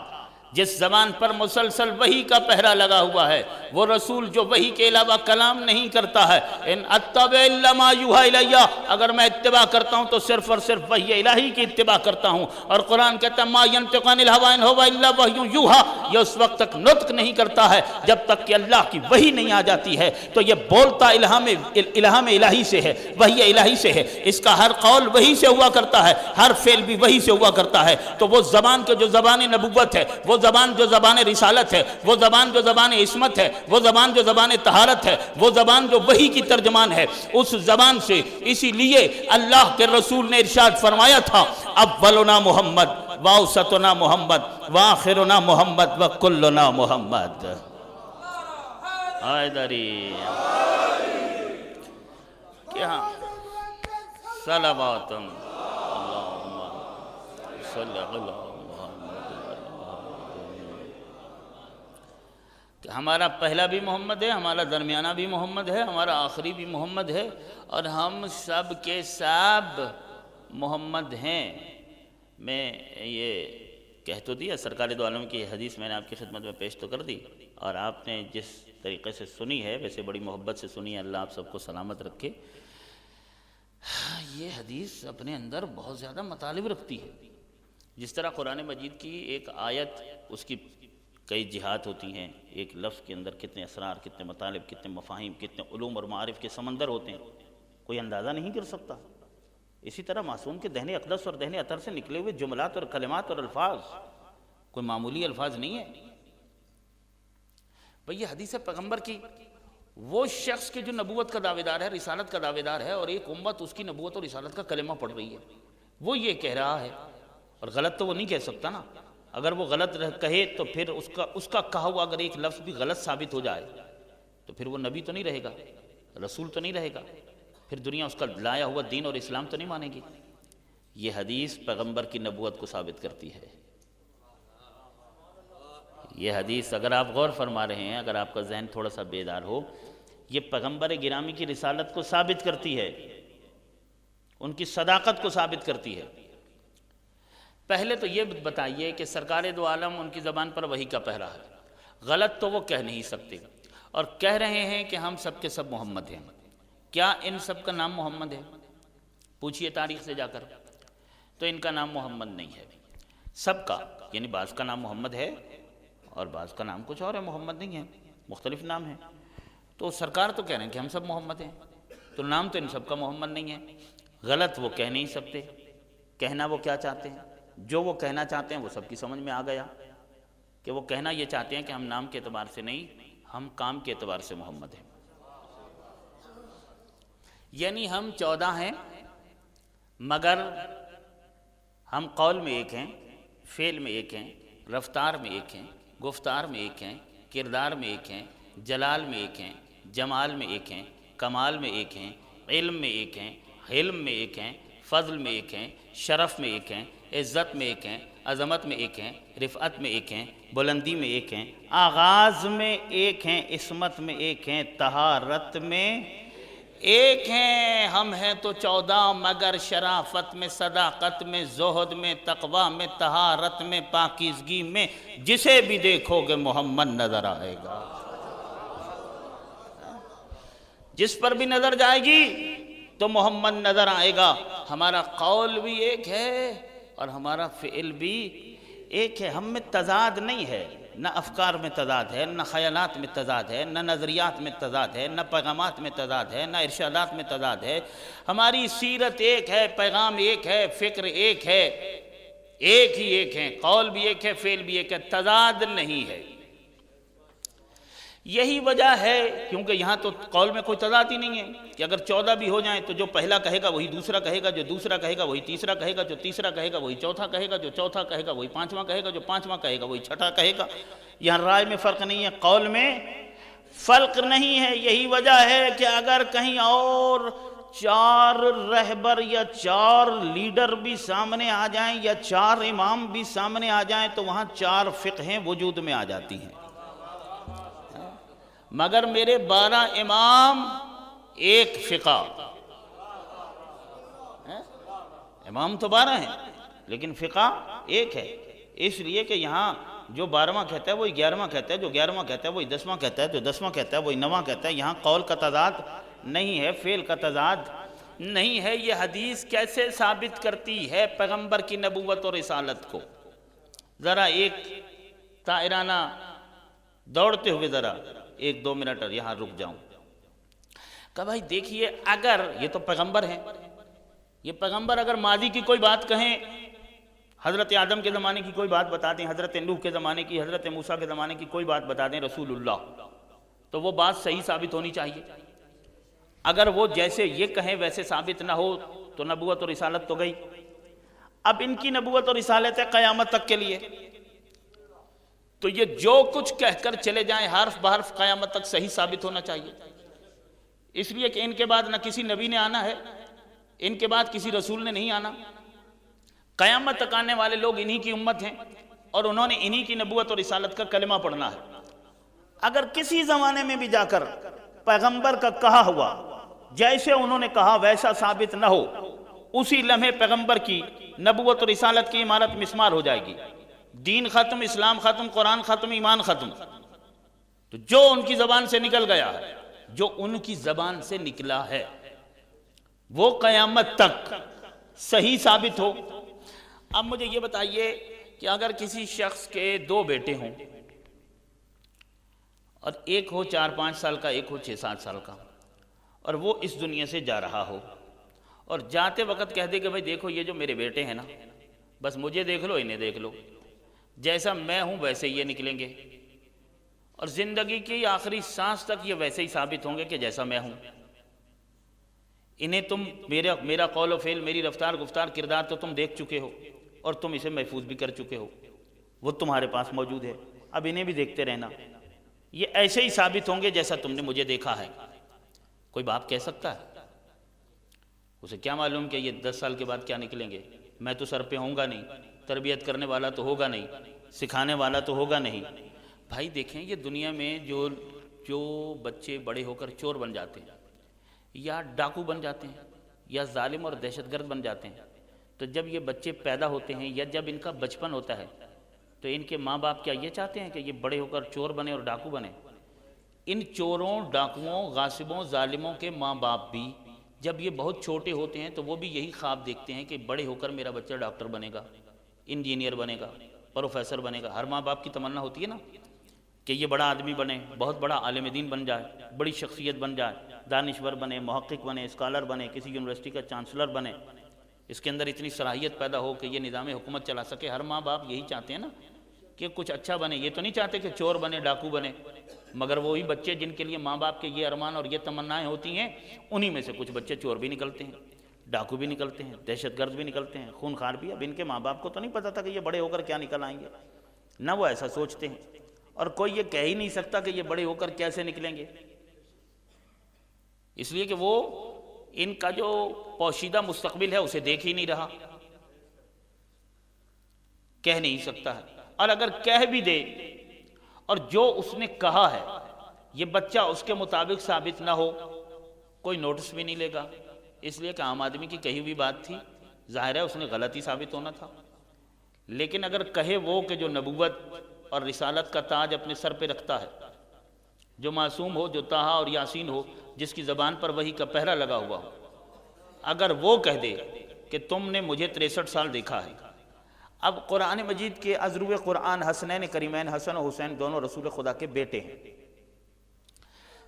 جس زبان پر مسلسل وحی کا پہرا لگا ہوا ہے، وہ رسول جو وحی کے علاوہ کلام نہیں کرتا ہے. ان اتبع الا ما یوحی الی، اگر میں اتباع کرتا ہوں تو صرف اور صرف وحی الہی کی اتباع کرتا ہوں. اور قرآن کہتا ہے ما ینطق عن الہوی ان ہو الا وحی یوحی، یہ اس وقت تک نطق نہیں کرتا ہے جب تک کہ اللہ کی وحی نہیں آ جاتی ہے. تو یہ بولتا الہام الہی سے ہے، وحی الہی سے ہے. اس کا ہر قول وحی سے ہوا کرتا ہے، ہر فعل بھی وحی سے ہوا کرتا ہے. تو وہ زبان کے جو زبان نبوت ہے، وہ زبان جو زبان رسالت ہے، وہ زبان جو زبان عصمت ہے، وہ زبان جو زبان طہارت ہے، وہ زبان جو وحی کی ترجمان ہے، اس زبان سے اسی لیے اللہ کے رسول نے ارشاد فرمایا تھا، اولنا محمد واوسطنا محمد واخرنا محمد وکلنا محمد. حیدری کیا صلوات اللہم صلی اللہ. ہمارا پہلا بھی محمد ہے، ہمارا درمیانہ بھی محمد ہے، ہمارا آخری بھی محمد ہے، اور ہم سب کے سب محمد ہیں. میں یہ کہہ تو دیا، سرکار دو عالم کی حدیث میں نے آپ کی خدمت میں پیش تو کر دی، اور آپ نے جس طریقے سے سنی ہے، ویسے بڑی محبت سے سنی ہے. اللہ آپ سب کو سلامت رکھے. یہ حدیث اپنے اندر بہت زیادہ مطالب رکھتی ہے. جس طرح قرآن مجید کی ایک آیت، اس کی کئی جہات ہوتی ہیں، ایک لفظ کے اندر کتنے اسرار، کتنے مطالب، کتنے مفاہیم، کتنے علوم اور معارف کے سمندر ہوتے ہیں، کوئی اندازہ نہیں کر سکتا. اسی طرح معصوم کے دہن اقدس اور دہن اطہر سے نکلے ہوئے جملات اور کلمات اور الفاظ کوئی معمولی الفاظ نہیں ہے. بھئی یہ حدیث پیغمبر کی، وہ شخص کے جو نبوت کا دعوے دار ہے، رسالت کا دعوے دار ہے، اور ایک امت اس کی نبوت اور رسالت کا کلمہ پڑھ رہی ہے، وہ یہ کہہ رہا ہے. اور غلط تو وہ نہیں کہہ سکتا نا. اگر وہ غلط کہے تو پھر اس کا کہا ہوا اگر ایک لفظ بھی غلط ثابت ہو جائے تو پھر وہ نبی تو نہیں رہے گا، رسول تو نہیں رہے گا، پھر دنیا اس کا لایا ہوا دین اور اسلام تو نہیں مانے گی. یہ حدیث پیغمبر کی نبوت کو ثابت کرتی ہے. یہ حدیث اگر آپ غور فرما رہے ہیں، اگر آپ کا ذہن تھوڑا سا بیدار ہو، یہ پیغمبر گرامی کی رسالت کو ثابت کرتی ہے، ان کی صداقت کو ثابت کرتی ہے. پہلے تو یہ بتائیے کہ سرکار دو عالم ان کی زبان پر وحی کا پہرا ہے، غلط تو وہ کہہ نہیں سکتے، اور کہہ رہے ہیں کہ ہم سب کے سب محمد ہیں. کیا ان سب کا نام محمد ہے؟ پوچھئے تاریخ سے جا کر، تو ان کا نام محمد نہیں ہے. سب کا یعنی بعض کا نام محمد ہے اور بعض کا نام کچھ اور ہے، محمد نہیں ہے، مختلف نام ہیں. تو سرکار تو کہہ رہے ہیں کہ ہم سب محمد ہیں، تو نام تو ان سب کا محمد نہیں ہے. غلط وہ کہہ نہیں سکتے. کہنا وہ کیا چاہتے ہیں؟ جو وہ کہنا چاہتے ہیں وہ سب کی سمجھ میں آ گیا کہ وہ کہنا یہ چاہتے ہیں کہ ہم نام کے اعتبار سے نہیں، ہم کام کے اعتبار سے محمد ہیں، یعنی ہم 14 ہیں مگر ہم قول میں ایک ہیں، فعل میں ایک ہیں، رفتار میں ایک ہیں، گفتار میں ایک ہیں، کردار میں ایک ہیں، جلال میں ایک ہیں، جمال میں ایک ہیں، کمال میں ایک ہیں، علم میں ایک ہیں، حلم میں ایک ہیں، فضل میں ایک ہیں، شرف میں ایک ہیں، عزت میں ایک ہیں، عظمت میں ایک ہیں، رفعت میں ایک ہیں، بلندی میں ایک ہیں، آغاز میں ایک ہیں، عصمت میں ایک ہیں، طہارت میں ایک ہیں۔ ہم ہیں تو 14 مگر شرافت میں، صداقت میں، زہد میں، تقوی میں، طہارت میں، پاکیزگی میں جسے بھی دیکھو گے محمد نظر آئے گا، جس پر بھی نظر جائے گی تو محمد نظر آئے گا۔ ہمارا قول بھی ایک ہے اور ہمارا فعل بھی ایک ہے، ہم میں تضاد نہیں ہے، نہ افکار میں تضاد ہے، نہ خیالات میں تضاد ہے، نہ نظریات میں تضاد ہے، نہ پیغامات میں تضاد ہے، نہ ارشادات میں تضاد ہے۔ ہماری سیرت ایک ہے، پیغام ایک ہے، فکر ایک ہے، ایک ہی ایک ہے، قول بھی ایک ہے، فعل بھی ایک ہے، تضاد نہیں ہے۔ یہی وجہ ہے کیونکہ یہاں تو قول میں کوئی تضاد ہی نہیں ہے کہ اگر 14 بھی ہو جائیں تو جو پہلا کہے گا وہی دوسرا کہے گا، جو دوسرا کہے گا وہی تیسرا کہے گا، جو تیسرا کہے گا وہی چوتھا کہے گا، جو چوتھا کہے گا وہی پانچواں کہے گا، جو پانچواں کہے گا وہی چھٹا کہے گا۔ یہاں رائے میں فرق نہیں ہے، قول میں فرق نہیں ہے۔ یہی وجہ ہے کہ اگر کہیں اور 4 رہبر یا 4 لیڈر بھی سامنے آ جائیں یا 4 امام بھی سامنے آ جائیں تو وہاں 4 فقہیں وجود میں آ جاتی ہیں، مگر میرے 12 امام ایک فقہ، امام تو 12 ہیں لیکن فقہ ایک ہے، اس لیے کہ یہاں جو 12واں کہتا ہے وہی 11واں کہتا ہے، جو 11واں کہتا ہے وہی 10واں کہتا ہے، جو 10واں کہتا ہے وہی 9واں کہتا ہے۔ یہاں قول کا تضاد نہیں ہے، فعل کا تضاد نہیں ہے۔ یہ حدیث کیسے ثابت کرتی ہے پیغمبر کی نبوت اور رسالت کو؟ ذرا ایک طائرانہ دوڑتے ہوئے ذرا 1-2 منٹ یہاں رک جاؤں۔ کہ بھائی دیکھیے، اگر یہ تو پیغمبر ہیں، یہ پیغمبر اگر ماضی کی کوئی بات کہیں، حضرت آدم کے زمانے کی کوئی بات بتا دیں، حضرت نوح کے زمانے کی، حضرت موسیٰ کے زمانے کی کوئی بات بتا دیں رسول اللہ، تو وہ بات صحیح ثابت ہونی چاہیے۔ اگر وہ جیسے یہ کہیں ویسے ثابت نہ ہو تو نبوت اور رسالت تو گئی۔ اب ان کی نبوت اور رسالت ہے قیامت تک کے لیے، تو یہ جو کچھ کہہ کر چلے جائیں حرف بحرف قیامت تک صحیح ثابت ہونا چاہیے، اس لیے کہ ان کے بعد نہ کسی نبی نے آنا ہے، ان کے بعد کسی رسول نے نہیں آنا، قیامت تک آنے والے لوگ انہی کی امت ہیں اور انہوں نے انہی کی نبوت اور رسالت کا کلمہ پڑھنا ہے۔ اگر کسی زمانے میں بھی جا کر پیغمبر کا کہا ہوا جیسے انہوں نے کہا ویسا ثابت نہ ہو، اسی لمحے پیغمبر کی نبوت اور رسالت کی عمارت مسمار ہو جائے گی، دین ختم، اسلام ختم، قرآن ختم، ایمان ختم۔ تو جو ان کی زبان سے نکل گیا ہے، جو ان کی زبان سے نکلا ہے، وہ قیامت تک صحیح ثابت ہو۔ اب مجھے یہ بتائیے کہ اگر کسی شخص کے 2 بیٹے ہوں اور ایک ہو 4-5 سال کا، ایک ہو 6-7 سال کا، اور وہ اس دنیا سے جا رہا ہو اور جاتے وقت کہہ دے کہ بھائی دیکھو یہ جو میرے بیٹے ہیں نا، بس مجھے دیکھ لو، انہیں دیکھ لو، جیسا میں ہوں ویسے یہ نکلیں گے، اور زندگی کی آخری سانس تک یہ ویسے ہی ثابت ہوں گے کہ جیسا میں ہوں۔ انہیں تم میرا قول و فعل، میری رفتار گفتار کردار تو تم دیکھ چکے ہو اور تم اسے محفوظ بھی کر چکے ہو، وہ تمہارے پاس موجود ہے، اب انہیں بھی دیکھتے رہنا، یہ ایسے ہی ثابت ہوں گے جیسا تم نے مجھے دیکھا ہے۔ کوئی باپ کہہ سکتا ہے؟ اسے کیا معلوم کہ یہ 10 سال کے بعد کیا نکلیں گے، میں تو سر پہ ہوں گا نہیں، تربیت کرنے والا تو ہوگا نہیں، سکھانے والا تو ہوگا نہیں۔ بھائی دیکھیں، یہ دنیا میں جو بچے بڑے ہو کر چور بن جاتے ہیں یا ڈاکو بن جاتے ہیں یا ظالم اور دہشت گرد بن جاتے ہیں، تو جب یہ بچے پیدا ہوتے ہیں یا جب ان کا بچپن ہوتا ہے تو ان کے ماں باپ کیا یہ چاہتے ہیں کہ یہ بڑے ہو کر چور بنے اور ڈاکو بنے؟ ان چوروں، ڈاکوؤں، غاصبوں، ظالموں کے ماں باپ بھی جب یہ بہت چھوٹے ہوتے ہیں تو وہ بھی یہی خواب دیکھتے ہیں کہ بڑے ہو کر میرا بچہ ڈاکٹر بنے گا، انجینئر بنے گا، پروفیسر بنے گا۔ ہر ماں باپ کی تمنا ہوتی ہے نا کہ یہ بڑا آدمی بنے، بہت بڑا عالم دین بن جائے، بڑی شخصیت بن جائے، دانشور بنے، محقق بنے، اسکالر بنے، کسی یونیورسٹی کا چانسلر بنے، اس کے اندر اتنی صلاحیت پیدا ہو کہ یہ نظام حکومت چلا سکے۔ ہر ماں باپ یہی چاہتے ہیں نا، کہ کچھ اچھا بنے، یہ تو نہیں چاہتے کہ چور بنے، ڈاکو بنے، مگر وہی بچے جن کے لیے ماں باپ کے یہ ارمان اور یہ تمنائیں ہوتی ہیں، انہی میں سے کچھ بچے چور بھی نکلتے ہیں، ڈاکو بھی نکلتے ہیں، دہشت گرد بھی نکلتے ہیں، خون خار بھی۔ اب ان کے ماں باپ کو تو نہیں پتہ تھا کہ یہ بڑے ہو کر کیا نکل آئیں گے، نہ وہ ایسا سوچتے ہیں، اور کوئی یہ کہہ ہی نہیں سکتا کہ یہ بڑے ہو کر کیسے نکلیں گے، اس لیے کہ وہ ان کا جو پوشیدہ مستقبل ہے اسے دیکھ ہی نہیں رہا، کہہ نہیں سکتا ہے، اور اگر کہہ بھی دے اور جو اس نے کہا ہے یہ بچہ اس کے مطابق ثابت نہ ہو، کوئی نوٹس بھی نہیں لے گا، اس لیے کہ عام آدمی کی کہی ہوئی بات تھی، ظاہر ہے اس نے غلطی ثابت ہونا تھا۔ لیکن اگر کہے وہ کہ جو نبوت اور رسالت کا تاج اپنے سر پہ رکھتا ہے، جو معصوم ہو، جو طٰہٰ اور یاسین ہو، جس کی زبان پر وحی کا پہرا لگا ہوا ہو، اگر وہ کہہ دے کہ تم نے مجھے 63 سال دیکھا ہے۔ اب قرآن مجید کے عذرو قرآن حسنین کریمین حسن و حسین دونوں رسول خدا کے بیٹے ہیں۔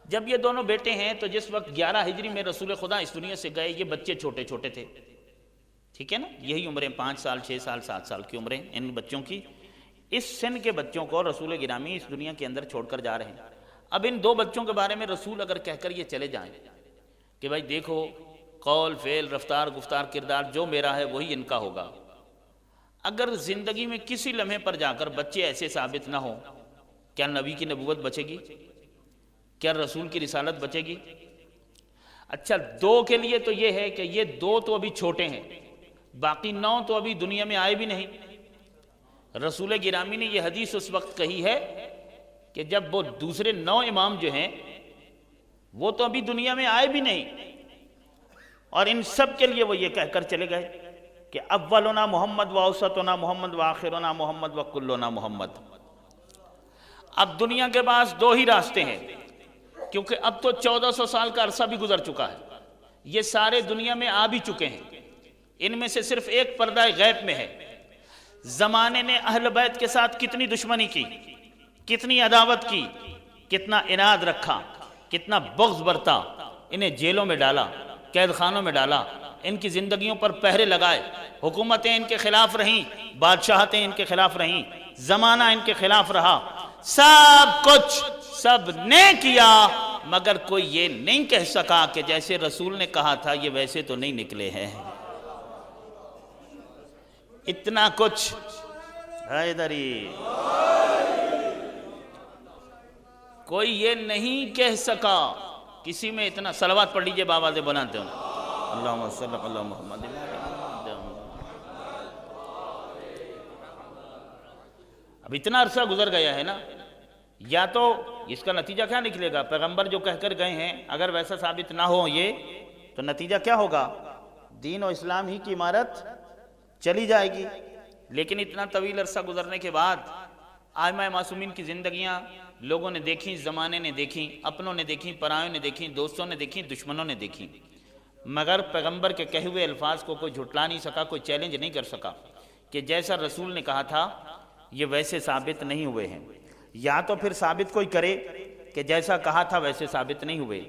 جب یہ دونوں بیٹے ہیں تو جس وقت 11 ہجری میں رسول خدا اس دنیا سے گئے، یہ بچے چھوٹے چھوٹے تھے، ٹھیک ہے نا، یہی عمریں 5 سال 6 سال 7 سال کی عمریں ان بچوں کی۔ اس سن کے بچوں کو رسول گرامی اس دنیا کے اندر چھوڑ کر جا رہے ہیں۔ اب ان دو بچوں کے بارے میں رسول اگر کہہ کر یہ چلے جائیں کہ بھائی دیکھو، قول فعل رفتار گفتار کردار جو میرا ہے وہی ان کا ہوگا، اگر زندگی میں کسی لمحے پر جا کر بچے ایسے ثابت نہ ہوں، کیا نبی کی نبوت بچے گی؟ کیا رسول کی رسالت بچے گی؟ اچھا، 2 کے لیے تو یہ ہے کہ یہ 2 تو ابھی چھوٹے ہیں، باقی 9 تو ابھی دنیا میں آئے بھی نہیں۔ رسول گرامی نے یہ حدیث اس وقت کہی ہے کہ جب وہ دوسرے 9 امام جو ہیں وہ تو ابھی دنیا میں آئے بھی نہیں، اور ان سب کے لیے وہ یہ کہہ کر چلے گئے کہ اولنا محمد و اوسطنا محمد و آخرنا محمد و کلنا محمد۔ اب دنیا کے پاس 2 ہی راستے ہیں، کیونکہ اب تو 1400 سال کا عرصہ بھی گزر چکا ہے، یہ سارے دنیا میں آ بھی چکے ہیں، ان میں سے صرف ایک پردہ غیب میں ہے۔ زمانے نے اہل بیت کے ساتھ کتنی دشمنی کی، کتنی عداوت کی، کتنا عناد رکھا، کتنا بغض برتا، انہیں جیلوں میں ڈالا، قید خانوں میں ڈالا، ان کی زندگیوں پر پہرے لگائے، حکومتیں ان کے خلاف رہیں، بادشاہتیں ان کے خلاف رہیں، زمانہ ان کے خلاف رہا، سب کچھ سب نے کیا، مگر کوئی یہ نہیں کہہ سکا کہ جیسے رسول نے کہا تھا یہ ویسے تو نہیں نکلے ہیں۔ اتنا کچھ حیدری کوئی یہ نہیں کہہ سکا، کسی میں اتنا صلوات پڑھ لیجئے بابا سے بناتے ہوں، اللہم صلی اللہ محمد۔ اب اتنا عرصہ گزر گیا ہے نا، یا تو اس کا نتیجہ کیا نکلے گا؟ پیغمبر جو کہہ کر گئے ہیں اگر ویسا ثابت نہ ہو یہ، تو نتیجہ کیا ہوگا؟ دین و اسلام ہی کی عمارت چلی جائے گی۔ لیکن اتنا طویل عرصہ گزرنے کے بعد آئمہ معصومین کی زندگیاں لوگوں نے دیکھیں، زمانے نے دیکھیں، اپنوں نے دیکھیں، پرایوں نے دیکھیں، دوستوں نے دیکھیں، دشمنوں نے دیکھیں، مگر پیغمبر کے کہے ہوئے الفاظ کو کوئی جھٹلا نہیں سکا، کوئی چیلنج نہیں کر سکا کہ جیسا رسول نے کہا تھا یہ ویسے ثابت نہیں ہوئے ہیں۔ یا تو پھر ثابت کوئی کرے کہ جیسا کہا تھا ویسے ثابت نہیں ہوئے،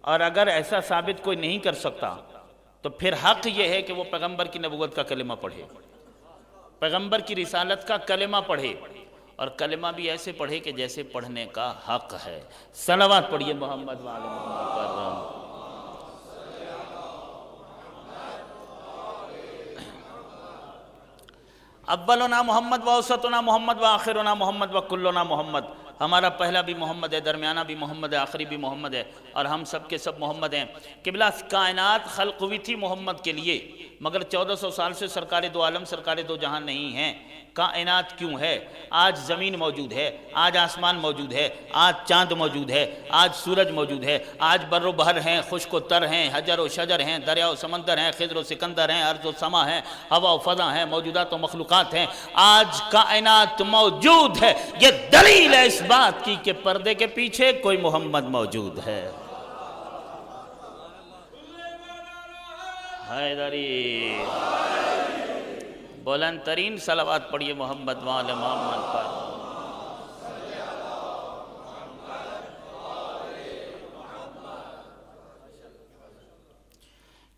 اور اگر ایسا ثابت کوئی نہیں کر سکتا تو پھر حق یہ ہے کہ وہ پیغمبر کی نبوت کا کلمہ پڑھے، پیغمبر کی رسالت کا کلمہ پڑھے، اور کلمہ بھی ایسے پڑھے کہ جیسے پڑھنے کا حق ہے۔ صلوات پڑھیے محمد و آل محمد پر۔ اولنا محمد و اوسطنا محمد و آخرنا محمد و کلنا محمد۔ ہمارا پہلا بھی محمد ہے، درمیانہ بھی محمد ہے، آخری بھی محمد ہے، اور ہم سب کے سب محمد ہیں۔ قبلہ کائنات خلق ہوئی تھی محمد کے لیے، مگر 1400 سال سے سرکار دو عالم سرکار دو جہان نہیں ہیں۔ کائنات کیوں ہے؟ آج زمین موجود ہے، آج آسمان موجود ہے، آج چاند موجود ہے، آج سورج موجود ہے، آج بر و بحر ہیں، خشک و تر ہیں، حجر و شجر ہیں، دریا و سمندر ہیں، خضر و سکندر ہیں، ارض و سما ہیں، ہوا و فضا ہیں، موجودات و مخلوقات ہیں، آج کائنات موجود ہے۔ یہ دلیل ہے اس بات کی کہ پردے کے پیچھے کوئی محمد موجود ہے۔ حیدری بلند ترین صلوات پڑھیے محمد و آل محمد پر۔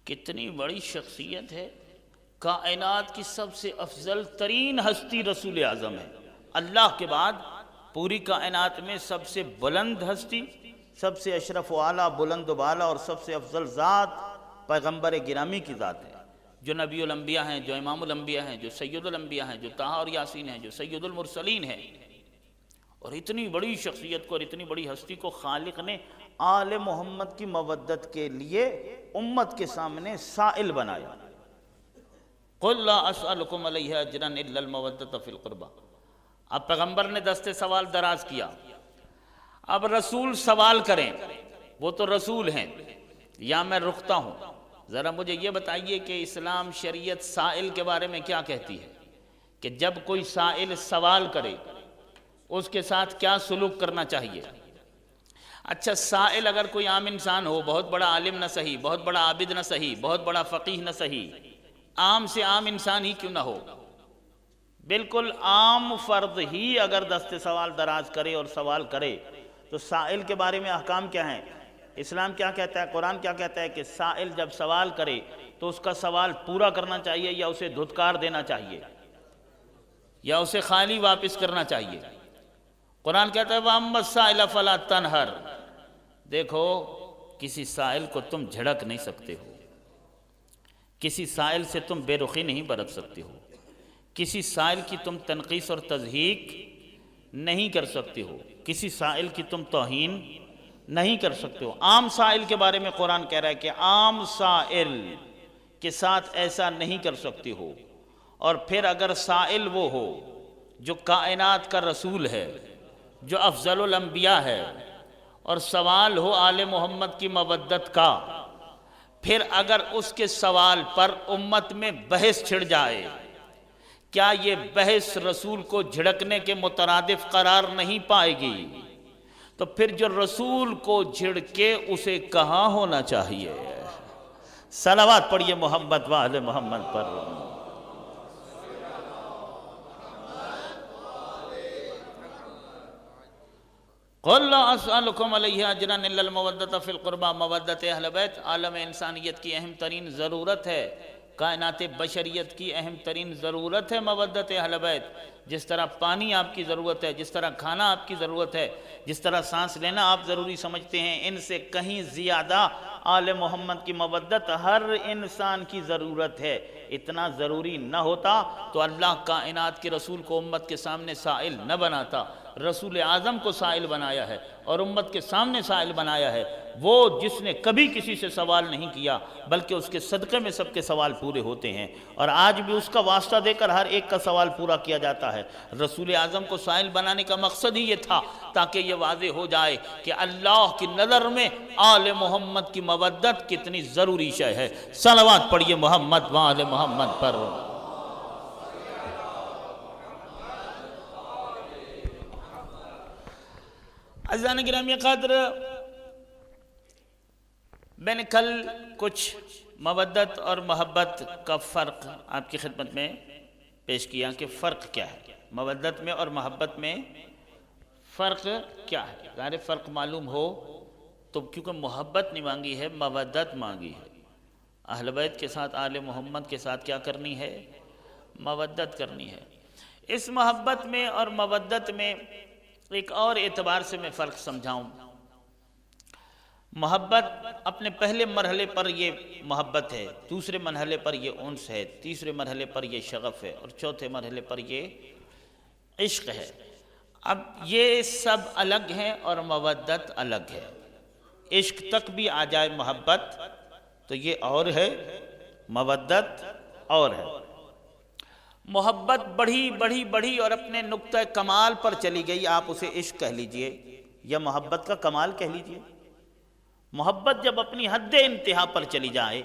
کتنی بڑی شخصیت ہے، کائنات کی سب سے افضل ترین ہستی رسول اعظم ہے، اللہ کے بعد پوری کائنات میں سب سے بلند ہستی، سب سے اشرف و اعلیٰ، بلند و بالا اور سب سے افضل ذات پیغمبر گرامی کی ذات ہے، جو نبی الانبیاء ہیں، جو امام الانبیاء ہیں، جو سید الانبیاء ہیں، جو طٰہٰ اور یاسین ہیں، جو سید المرسلین ہیں۔ اور اتنی بڑی شخصیت کو اور اتنی بڑی ہستی کو خالق نے آل محمد کی مودت کے لیے امت کے سامنے سائل بنایا۔ قُلْ لَا أَسْأَلُكُمْ عَلَيْهِ أَجْرًا إِلَّا الْمَوَدَّةَ فِي الْقُرْبَى۔ اب پیغمبر نے دست سوال دراز کیا، اب رسول سوال کریں، وہ تو رسول ہیں، یا میں رکتا ہوں۔ ذرا مجھے یہ بتائیے کہ اسلام شریعت سائل کے بارے میں کیا کہتی ہے، کہ جب کوئی سائل سوال کرے اس کے ساتھ کیا سلوک کرنا چاہیے؟ اچھا، سائل اگر کوئی عام انسان ہو، بہت بڑا عالم نہ صحیح، بہت بڑا عابد نہ صحیح، بہت بڑا فقیہ نہ صحیح، عام سے عام انسان ہی کیوں نہ ہو، بالکل عام فرد ہی اگر دست سوال دراز کرے اور سوال کرے تو سائل کے بارے میں احکام کیا ہیں؟ اسلام کیا کہتا ہے، قرآن کیا کہتا ہے کہ سائل جب سوال کرے تو اس کا سوال پورا کرنا چاہیے یا اسے دھتکار دینا چاہیے یا اسے خالی واپس کرنا چاہیے؟ قرآن کہتا ہے وَأَمَّا السَّائِلَ فَلَا تَنْهَرْ۔ دیکھو، کسی سائل کو تم جھڑک نہیں سکتے ہو، کسی سائل سے تم بے رخی نہیں برت سکتے ہو، کسی سائل کی تم تنقیص اور تضحیک نہیں کر سکتے ہو، کسی سائل کی تم توہین نہیں کر سکتے ہو۔ عام سائل کے بارے میں قرآن کہہ رہا ہے کہ عام سائل کے ساتھ ایسا نہیں کر سکتے ہو، اور پھر اگر سائل وہ ہو جو کائنات کا رسول ہے، جو افضل الانبیاء ہے، اور سوال ہو آل محمد کی مودت کا، پھر اگر اس کے سوال پر امت میں بحث چھڑ جائے، کیا یہ بحث رسول کو جھڑکنے کے مترادف قرار نہیں پائے گی؟ تو پھر جو رسول کو جھڑکے اسے کہاں ہونا چاہیے؟ صلوات پڑھیے محمد و آل محمد پر۔ قُلْ لَا أَسْأَلُكُمْ عَلَيْهِ أَجْرًا إِلَّا الْمَوَدَّةَ فِي الْقُرْبَى۔ مودت اہل بیت عالم انسانیت کی اہم ترین ضرورت ہے، کائنات بشریت کی اہم ترین ضرورت ہے مودت اہل بیت۔ جس طرح پانی آپ کی ضرورت ہے، جس طرح کھانا آپ کی ضرورت ہے، جس طرح سانس لینا آپ ضروری سمجھتے ہیں، ان سے کہیں زیادہ آل محمد کی مودت ہر انسان کی ضرورت ہے۔ اتنا ضروری نہ ہوتا تو اللہ کائنات کے رسول کو امت کے سامنے سائل نہ بناتا۔ رسول اعظم کو سائل بنایا ہے اور امت کے سامنے سائل بنایا ہے، وہ جس نے کبھی کسی سے سوال نہیں کیا، بلکہ اس کے صدقے میں سب کے سوال پورے ہوتے ہیں، اور آج بھی اس کا واسطہ دے کر ہر ایک کا سوال پورا کیا جاتا ہے۔ رسول اعظم کو سائل بنانے کا مقصد ہی یہ تھا تاکہ یہ واضح ہو جائے کہ اللہ کی نظر میں آل محمد کی مودت کتنی ضروری شے ہے۔ صلوات پڑھیے محمد و آل محمد پر۔ عزیزان گرامی قدر، میں نے کل کچھ مودت اور محبت کا فرق آپ کی خدمت میں پیش کیا کہ فرق کیا ہے، مودت میں اور محبت میں فرق کیا ہے۔ ظاہر فرق معلوم ہو تو، کیونکہ محبت نہیں مانگی ہے، مودت مانگی ہے۔ اہل بیت کے ساتھ، آل محمد کے ساتھ کیا کرنی ہے؟ مودت کرنی ہے۔ اس محبت میں اور مودت میں ایک اور اعتبار سے میں فرق سمجھاؤں۔ محبت اپنے پہلے مرحلے پر یہ محبت ہے، دوسرے مرحلے پر یہ انس ہے، تیسرے مرحلے پر یہ شغف ہے، اور چوتھے مرحلے پر یہ عشق ہے۔ اب یہ سب الگ ہیں اور مودت الگ ہے۔ عشق تک بھی آ جائے محبت تو یہ اور ہے، مودت اور ہے۔ محبت بڑھی بڑھی بڑھی اور اپنے نقطہ کمال پر چلی گئی، آپ اسے عشق کہہ لیجئے یا محبت کا کمال کہہ لیجئے۔ محبت جب اپنی حد انتہا پر چلی جائے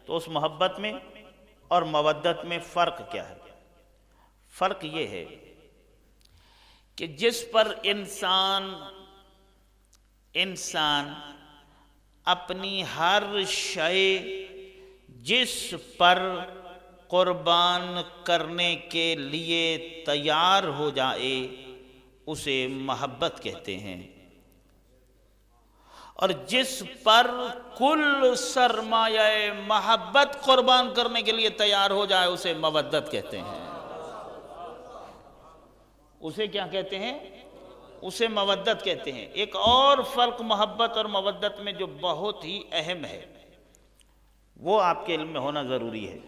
تو اس محبت میں اور مودت میں فرق کیا ہے؟ فرق یہ ہے کہ جس پر انسان اپنی ہر شے جس پر قربان کرنے کے لیے تیار ہو جائے اسے محبت کہتے ہیں، اور جس پر کل سرمایہ محبت قربان کرنے کے لیے تیار ہو جائے اسے مودت کہتے ہیں۔ اسے کیا کہتے ہیں؟ اسے مودت کہتے ہیں۔ ایک اور فرق محبت اور مودت میں جو بہت ہی اہم ہے، وہ آپ کے علم میں ہونا ضروری ہے،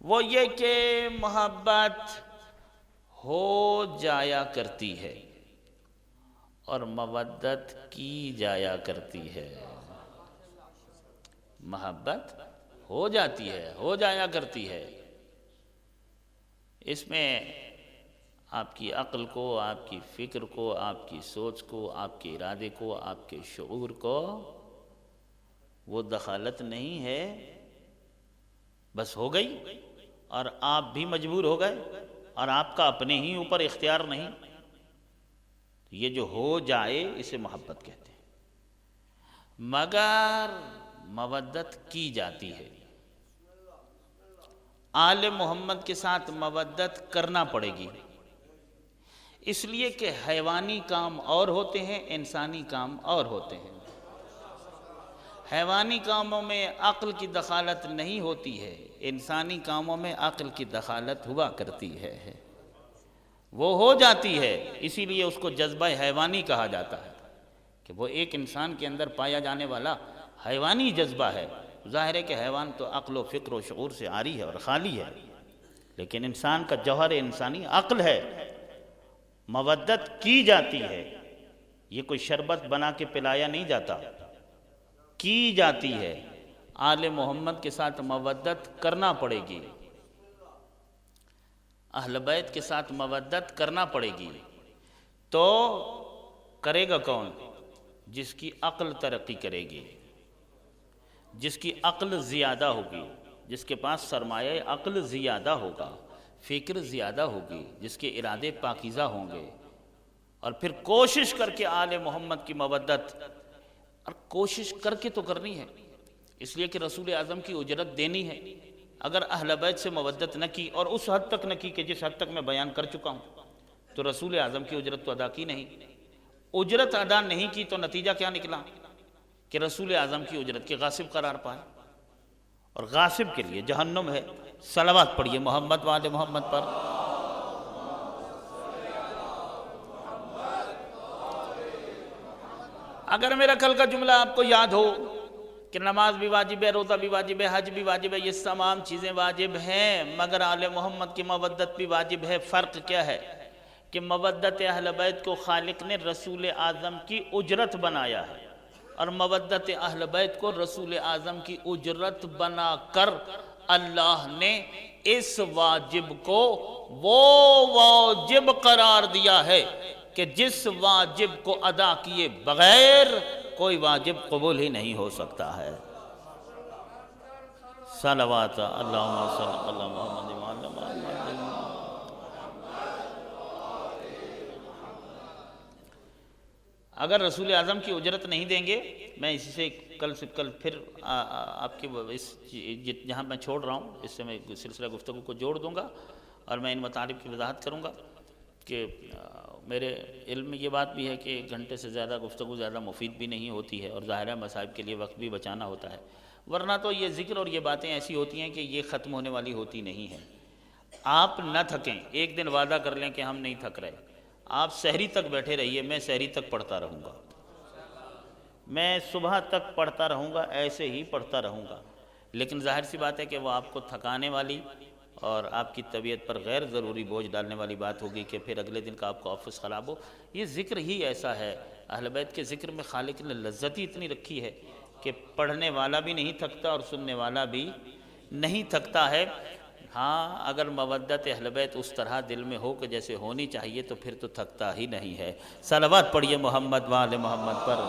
وہ یہ کہ محبت ہو جایا کرتی ہے اور مودت کی جایا کرتی ہے۔ محبت ہو جاتی ہے، ہو جایا کرتی ہے، اس میں آپ کی عقل کو، آپ کی فکر کو، آپ کی سوچ کو، آپ کے ارادے کو، آپ کے شعور کو وہ دخالت نہیں ہے، بس ہو گئی اور آپ بھی مجبور ہو گئے اور آپ کا اپنے ہی اوپر اختیار نہیں۔ یہ جو ہو جائے اسے محبت کہتے ہیں۔ مگر مودت کی جاتی ہے، آل محمد کے ساتھ مودت کرنا پڑے گی، اس لیے کہ حیوانی کام اور ہوتے ہیں، انسانی کام اور ہوتے ہیں۔ حیوانی کاموں میں عقل کی دخالت نہیں ہوتی ہے، انسانی کاموں میں عقل کی دخالت ہوا کرتی ہے، وہ ہو جاتی ہے، اسی لیے اس کو جذبہ حیوانی کہا جاتا ہے کہ وہ ایک انسان کے اندر پایا جانے والا حیوانی جذبہ ہے۔ ظاہر ہے کہ حیوان تو عقل و فکر و شعور سے عاری ہے اور خالی ہے، لیکن انسان کا جوہر انسانی عقل ہے۔ مودت کی جاتی ہے، یہ کوئی شربت بنا کے پلایا نہیں جاتا، کی جاتی ہے۔ آل محمد کے ساتھ مودت کرنا پڑے گی، اہل بیت کے ساتھ مودت کرنا پڑے گی، تو کرے گا کون؟ جس کی عقل ترقی کرے گی، جس کی عقل زیادہ ہوگی، جس کے پاس سرمایہ عقل زیادہ ہوگا، فکر زیادہ ہوگی، جس کے ارادے پاکیزہ ہوں گے، اور پھر کوشش کر کے آل محمد کی مودت، اور کوشش کر کے تو کرنی ہے، اس لیے کہ رسول اعظم کی اجرت دینی ہے۔ اگر اہل بیت سے مودت نہ کی، اور اس حد تک نہ کی کہ جس حد تک میں بیان کر چکا ہوں، تو رسول اعظم کی اجرت تو ادا کی نہیں۔ اجرت ادا نہیں کی تو نتیجہ کیا نکلا؟ کہ رسول اعظم کی اجرت کے غاصب قرار پائے، اور غاصب کے لیے جہنم ہے۔ صلوات پڑھیے محمد وآل محمد پر۔ اگر میرا کل کا جملہ آپ کو یاد ہو کہ نماز بھی واجب ہے، روزہ بھی واجب ہے، حج بھی واجب ہے، یہ تمام چیزیں واجب ہیں، مگر آل محمد کی مودت بھی واجب ہے۔ فرق کیا ہے؟ کہ مودت اہل بیت کو خالق نے رسول اعظم کی اجرت بنایا ہے، اور مودت اہل بیت کو رسول اعظم کی اجرت بنا کر اللہ نے اس واجب کو وہ واجب قرار دیا ہے کہ جس واجب کو ادا کیے بغیر کوئی واجب قبول ہی نہیں ہو سکتا ہے۔ صلوات اللہم صلی اللہ محمد وعلی محمد۔ اگر رسول اعظم کی اجرت نہیں دیں گے، میں اسی سے کل پھر آپ کے جہاں میں چھوڑ رہا ہوں اس سے میں سلسلہ گفتگو کو جوڑ دوں گا، اور میں ان مطالب کی وضاحت کروں گا کہ میرے علم میں یہ بات بھی ہے کہ 1 گھنٹے سے زیادہ گفتگو زیادہ مفید بھی نہیں ہوتی ہے، اور ظاہرہ مصائب کے لیے وقت بھی بچانا ہوتا ہے، ورنہ تو یہ ذکر اور یہ باتیں ایسی ہوتی ہیں کہ یہ ختم ہونے والی ہوتی نہیں ہیں۔ آپ نہ تھکیں، ایک دن وعدہ کر لیں کہ ہم نہیں تھک رہے، آپ سحری تک بیٹھے رہیے، میں سحری تک پڑھتا رہوں گا، میں صبح تک پڑھتا رہوں گا، ایسے ہی پڑھتا رہوں گا، لیکن ظاہر سی بات ہے کہ وہ آپ کو تھکانے والی اور آپ کی طبیعت پر غیر ضروری بوجھ ڈالنے والی بات ہوگی کہ پھر اگلے دن کا آپ کا آفس خراب ہو۔ یہ ذکر ہی ایسا ہے، اہل بیت کے ذکر میں خالق نے لذت ہی اتنی رکھی ہے کہ پڑھنے والا بھی نہیں تھکتا اور سننے والا بھی نہیں تھکتا ہے۔ ہاں، اگر مودت اہل بیت اس طرح دل میں ہو کہ جیسے ہونی چاہیے تو پھر تو تھکتا ہی نہیں ہے۔ صلوات پڑھیے محمد وآل محمد پر۔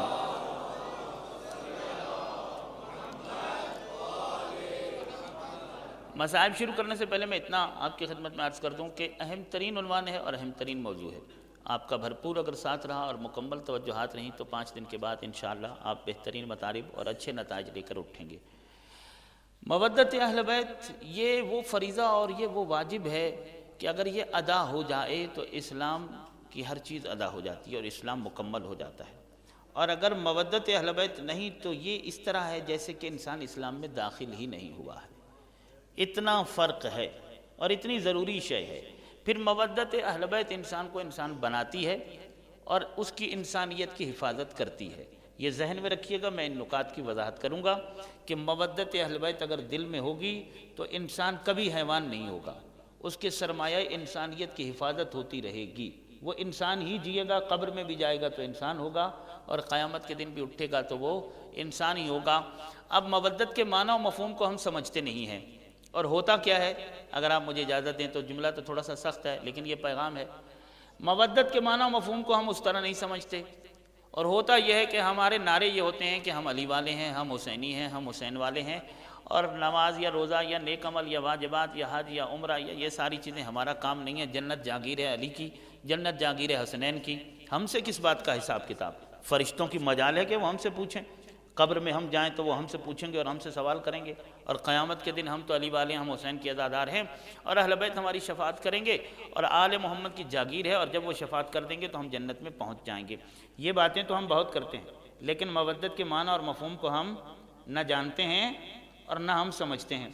مصائب شروع کرنے سے پہلے میں اتنا آپ کی خدمت میں عرض کر دوں کہ اہم ترین عنوان ہے اور اہم ترین موضوع ہے۔ آپ کا بھرپور اگر ساتھ رہا اور مکمل توجہات رہیں تو 5 دن کے بعد انشاءاللہ آپ بہترین مطالب اور اچھے نتائج لے کر اٹھیں گے۔ مودت اہل بیت یہ وہ فریضہ اور یہ وہ واجب ہے کہ اگر یہ ادا ہو جائے تو اسلام کی ہر چیز ادا ہو جاتی ہے اور اسلام مکمل ہو جاتا ہے، اور اگر مودت اہل بیت نہیں تو یہ اس طرح ہے جیسے کہ انسان اسلام میں داخل ہی نہیں ہوا ہے۔ اتنا فرق ہے اور اتنی ضروری شے ہے پھر مودت اہل بیت انسان کو انسان بناتی ہے اور اس کی انسانیت کی حفاظت کرتی ہے۔ یہ ذہن میں رکھیے گا، میں ان نکات کی وضاحت کروں گا کہ مودت اہل بیت اگر دل میں ہوگی تو انسان کبھی حیوان نہیں ہوگا، اس کے سرمایہ انسانیت کی حفاظت ہوتی رہے گی، وہ انسان ہی جیے گا، قبر میں بھی جائے گا تو انسان ہوگا اور قیامت کے دن بھی اٹھے گا تو وہ انسان ہی ہوگا۔ اب مودت کے معنی و مفہوم کو ہم سمجھتے نہیں ہیں، اور ہوتا کیا ہے، اگر آپ مجھے اجازت دیں تو جملہ تو تھوڑا سا سخت ہے لیکن یہ پیغام ہے۔ مودت کے معنی و مفہوم کو ہم اس طرح نہیں سمجھتے، اور ہوتا یہ ہے کہ ہمارے نعرے یہ ہوتے ہیں کہ ہم علی والے ہیں، ہم حسینی ہیں، ہم حسین والے ہیں، اور نماز یا روزہ یا نیک عمل یا واجبات یا حج یا عمرہ یا یہ ساری چیزیں ہمارا کام نہیں ہے۔ جنت جاگیر ہے علی کی، جنت جاگیر ہے حسنین کی، ہم سے کس بات کا حساب کتاب؟ فرشتوں کی مجال ہے کہ وہ ہم سے پوچھیں، قبر میں ہم جائیں تو وہ ہم سے پوچھیں گے اور ہم سے سوال کریں گے، اور قیامت کے دن ہم تو علی والے ہیں، ہم حسین کے عزادار ہیں، اور اہل بیت ہماری شفاعت کریں گے اور آل محمد کی جاگیر ہے، اور جب وہ شفاعت کر دیں گے تو ہم جنت میں پہنچ جائیں گے۔ یہ باتیں تو ہم بہت کرتے ہیں، لیکن مودت کے معنی اور مفہوم کو ہم نہ جانتے ہیں اور نہ ہم سمجھتے ہیں۔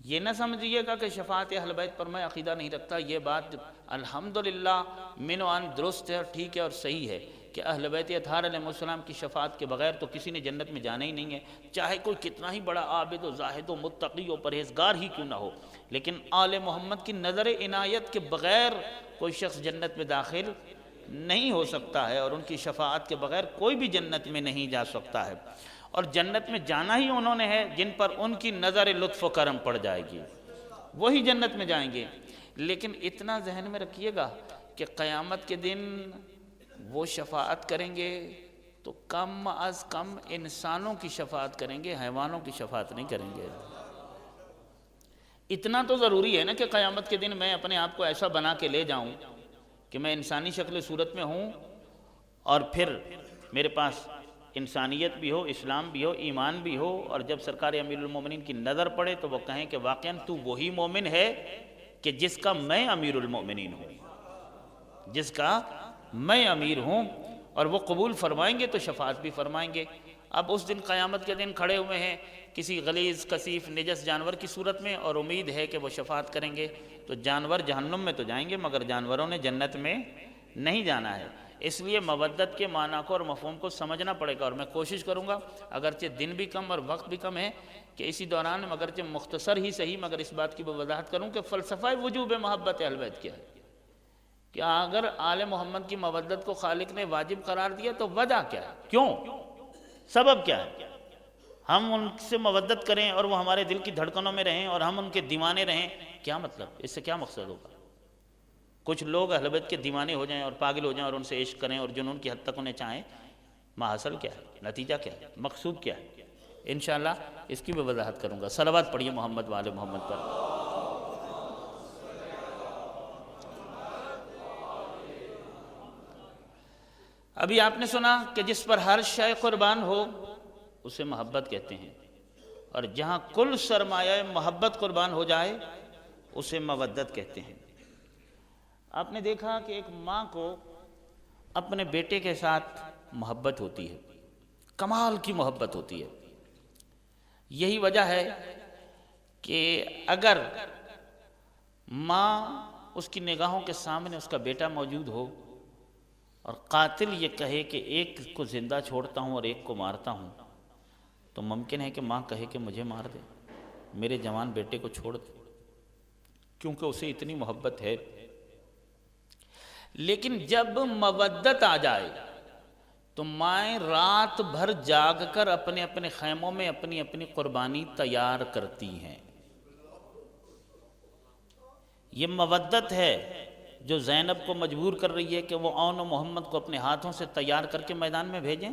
یہ نہ سمجھیے گا کہ شفاعت اہل بیت پر میں عقیدہ نہیں رکھتا، یہ بات الحمدللہ من و عن درست ہے، ٹھیک ہے اور صحیح ہے کہ اہل بیت اطہار علیہ السلام کی شفاعت کے بغیر تو کسی نے جنت میں جانا ہی نہیں ہے، چاہے کوئی کتنا ہی بڑا عابد و زاہد و متقی و پرہیزگار ہی کیوں نہ ہو، لیکن آل محمد کی نظر عنایت کے بغیر کوئی شخص جنت میں داخل نہیں ہو سکتا ہے، اور ان کی شفاعت کے بغیر کوئی بھی جنت میں نہیں جا سکتا ہے، اور جنت میں جانا ہی انہوں نے ہے جن پر ان کی نظر لطف و کرم پڑ جائے گی، وہی جنت میں جائیں گے۔ لیکن اتنا ذہن میں رکھیے گا کہ قیامت کے دن وہ شفاعت کریں گے تو کم از کم انسانوں کی شفاعت کریں گے، حیوانوں کی شفاعت نہیں کریں گے۔ اتنا تو ضروری ہے نا کہ قیامت کے دن میں اپنے آپ کو ایسا بنا کے لے جاؤں کہ میں انسانی شکل صورت میں ہوں، اور پھر میرے پاس انسانیت بھی ہو، اسلام بھی ہو، ایمان بھی ہو، اور جب سرکار امیر المومنین کی نظر پڑے تو وہ کہیں کہ واقعاً تو وہی مومن ہے کہ جس کا میں امیر المومنین ہوں، جس کا میں امیر ہوں، اور وہ قبول فرمائیں گے تو شفاعت بھی فرمائیں گے۔ اب اس دن قیامت کے دن کھڑے ہوئے ہیں کسی غلیظ کثیف نجس جانور کی صورت میں، اور امید ہے کہ وہ شفاعت کریں گے، تو جانور جہنم میں تو جائیں گے مگر جانوروں نے جنت میں نہیں جانا ہے۔ اس لیے مودت کے معنی کو اور مفہوم کو سمجھنا پڑے گا، اور میں کوشش کروں گا اگرچہ دن بھی کم اور وقت بھی کم ہے کہ اسی دوران اگرچہ مختصر ہی صحیح مگر اس بات کی وضاحت کروں کہ فلسفہ وجوب محبت اہل بیت کیا ہے، کہ اگر آل محمد کی مودت کو خالق نے واجب قرار دیا تو وجہ کیا ہے، کیوں، سبب کیا ہے؟ ہم ان سے مودت کریں اور وہ ہمارے دل کی دھڑکنوں میں رہیں اور ہم ان کے دیوانے رہیں، کیا مطلب، اس سے کیا مقصد ہوگا؟ کچھ لوگ اہل بیت کے دیوانے ہو جائیں اور پاگل ہو جائیں اور ان سے عشق کریں اور جنون کی حد تک انہیں چاہیں، ماحصل کیا ہے، نتیجہ کیا ہے، مقصود کیا ہے؟ انشاءاللہ اس کی بھی وضاحت کروں گا۔ صلوات پڑھیے محمد وآل محمد پر۔ ابھی آپ نے سنا کہ جس پر ہر شے قربان ہو اسے محبت کہتے ہیں، اور جہاں کل سرمایہ محبت قربان ہو جائے اسے مودت کہتے ہیں۔ آپ نے دیکھا کہ ایک ماں کو اپنے بیٹے کے ساتھ محبت ہوتی ہے، کمال کی محبت ہوتی ہے۔ یہی وجہ ہے کہ اگر ماں اس کی نگاہوں کے سامنے اس کا بیٹا موجود ہو اور قاتل یہ کہے کہ ایک کو زندہ چھوڑتا ہوں اور ایک کو مارتا ہوں، تو ممکن ہے کہ ماں کہے کہ مجھے مار دے، میرے جوان بیٹے کو چھوڑ دے، کیونکہ اسے اتنی محبت ہے۔ لیکن جب مودت آ جائے تو مائیں رات بھر جاگ کر اپنے اپنے خیموں میں اپنی اپنی قربانی تیار کرتی ہیں۔ یہ مودت ہے جو زینب کو مجبور کر رہی ہے کہ وہ اون و محمد کو اپنے ہاتھوں سے تیار کر کے میدان میں بھیجیں۔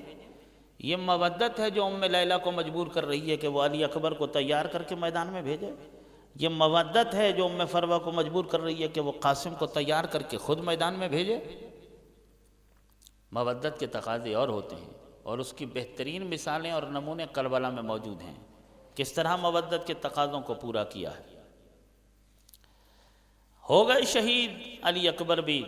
یہ مودت ہے جو ام لیلہ کو مجبور کر رہی ہے کہ وہ علی اکبر کو تیار کر کے میدان میں بھیجے۔ یہ مودت ہے جو ام فروہ کو مجبور کر رہی ہے کہ وہ قاسم کو تیار کر کے خود میدان میں بھیجے۔ مودت کے تقاضے اور ہوتے ہیں، اور اس کی بہترین مثالیں اور نمونے کربلا میں موجود ہیں، کس طرح مودت کے تقاضوں کو پورا کیا ہے۔ ہو گئے شہید علی اکبر بھی،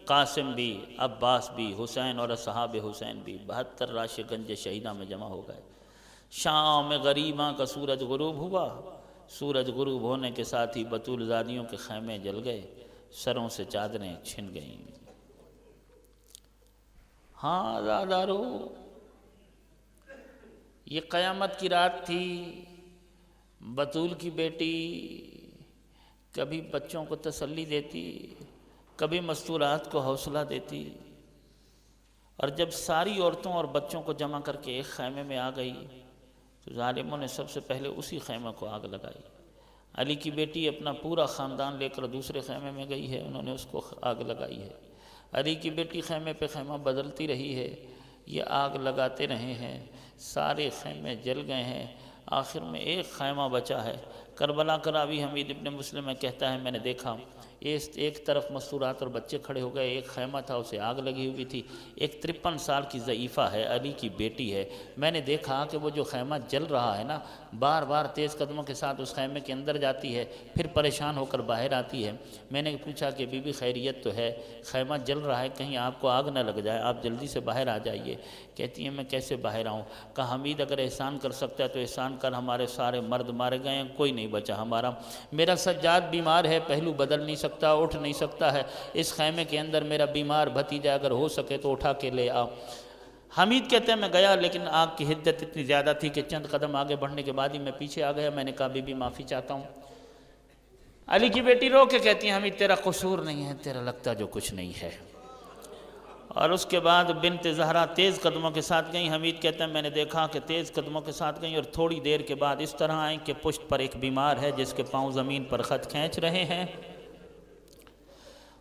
قاسم بھی، عباس بھی، حسین اور اصحاب حسین بھی، 72 راش گنج شہیدہ میں جمع ہو گئے۔ شام میں غریباں کا سورج غروب ہوا، سورج غروب ہونے کے ساتھ ہی بطول زادیوں کے خیمے جل گئے۔ سروں سے چادریں چھن گئیں۔ ہاں عزادارو، یہ قیامت کی رات تھی۔ بطول کی بیٹی کبھی بچوں کو تسلی دیتی، کبھی مستورات کو حوصلہ دیتی، اور جب ساری عورتوں اور بچوں کو جمع کر کے ایک خیمے میں آ گئی تو ظالموں نے سب سے پہلے اسی خیمے کو آگ لگائی۔ علی کی بیٹی اپنا پورا خاندان لے کر دوسرے خیمے میں گئی ہے، انہوں نے اس کو آگ لگائی ہے۔ علی کی بیٹی خیمے پہ خیمہ بدلتی رہی ہے، یہ آگ لگاتے رہے ہیں، سارے خیمے جل گئے ہیں، آخر میں ایک خیمہ بچا ہے۔ کربلا کا راوی حمید ابن مسلم میں کہتا ہے، میں نے دیکھا ایک طرف مستورات اور بچے کھڑے ہو گئے، ایک خیمہ تھا اسے آگ لگی ہوئی تھی، ایک 53 سال کی ضعیفہ ہے، علی کی بیٹی ہے۔ میں نے دیکھا کہ وہ جو خیمہ جل رہا ہے نا، بار بار تیز قدموں کے ساتھ اس خیمے کے اندر جاتی ہے، پھر پریشان ہو کر باہر آتی ہے۔ میں نے پوچھا کہ بی بی خیریت تو ہے، خیمہ جل رہا ہے، کہیں آپ کو آگ نہ لگ جائے، آپ جلدی سے باہر آ جائیے۔ کہتی ہیں میں کیسے باہر آؤں؟ کہا حمید اگر احسان کر سکتا ہے تو احسان کر، ہمارے سارے مرد مارے گئے ہیں، کوئی نہیں بچا ہمارا۔ میرا سجاد بیمار ہے، پہلو بدل نہیں سکتا، اٹھ نہیں سکتا ہے، اس خیمے کے اندر میرا بیمار بھتیجا اگر ہو سکے تو اٹھا کے لے آؤ۔ حمید کہتے ہیں میں گیا، لیکن آگ کی حدت اتنی زیادہ تھی کہ چند قدم آگے بڑھنے کے بعد ہی میں پیچھے آ گیا۔ میں نے کہا بی بی معافی چاہتا ہوں۔ علی کی بیٹی رو کے کہتی ہیں حمید تیرا قصور نہیں ہے، تیرا لگتا جو کچھ نہیں ہے۔ اور اس کے بعد بنت زہرا تیز قدموں کے ساتھ گئیں۔ حمید کہتے ہیں میں نے دیکھا کہ تیز قدموں کے ساتھ گئیں اور تھوڑی دیر کے بعد اس طرح آئیں کہ پشت پر ایک بیمار ہے جس کے پاؤں زمین پر خط کھینچ رہے ہیں۔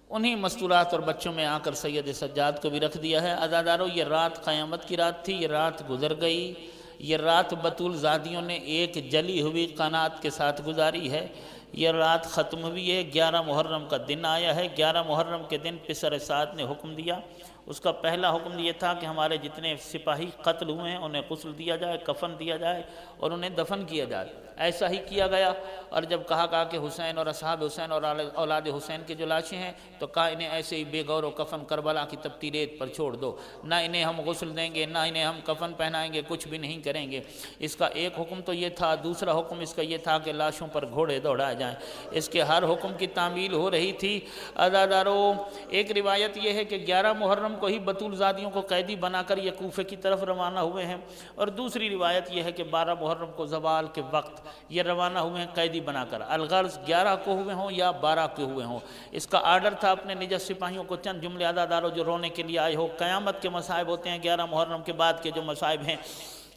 انہی مستورات اور بچوں میں آ کر سید سجاد کو بھی رکھ دیا ہے۔ عزادارو، یہ رات قیامت کی رات تھی، یہ رات گزر گئی۔ یہ رات بطول زادیوں نے ایک جلی ہوئی قناعت کے ساتھ گزاری ہے۔ یہ رات ختم ہوئی ہے، 11 محرم کا دن آیا ہے۔ 11 محرم کے دن پسر سعد نے حکم دیا۔ اس کا پہلا حکم یہ تھا کہ ہمارے جتنے سپاہی قتل ہوئے ہیں انہیں غسل دیا جائے، کفن دیا جائے اور انہیں دفن کیا جائے۔ ایسا ہی کیا گیا، اور جب کہا کہ حسین اور اصحاب حسین اور اولاد حسین کی جو لاشیں ہیں تو کہا انہیں ایسے ہی بے غور و کفن کربلا کی تپتی ریت پر چھوڑ دو، نہ انہیں ہم غسل دیں گے، نہ انہیں ہم کفن پہنائیں گے، کچھ بھی نہیں کریں گے۔ اس کا ایک حکم تو یہ تھا۔ دوسرا حکم اس کا یہ تھا کہ لاشوں پر گھوڑے دوڑائے جائیں۔ اس کے ہر حکم کی تعمیل ہو رہی تھی۔ عزادارو، ایک روایت یہ ہے کہ 11 محرم کو ہی بطول زادیوں کو قیدی بنا کر یہ کوفے کی طرف روانہ ہوئے ہیں، اور دوسری روایت یہ ہے کہ 12 محرم کو زوال کے وقت یہ روانہ ہوئے ہیں قیدی بنا کر۔ الغرض 11 کو ہوئے ہوں یا 12 کو ہوئے ہوں، اس کا آرڈر تھا اپنے نجس سپاہیوں کو چند جملے عزادارو جو رونے کے لیے آئے ہو۔ قیامت کے مصائب ہوتے ہیں 11 محرم کے بعد کے جو مصائب ہیں،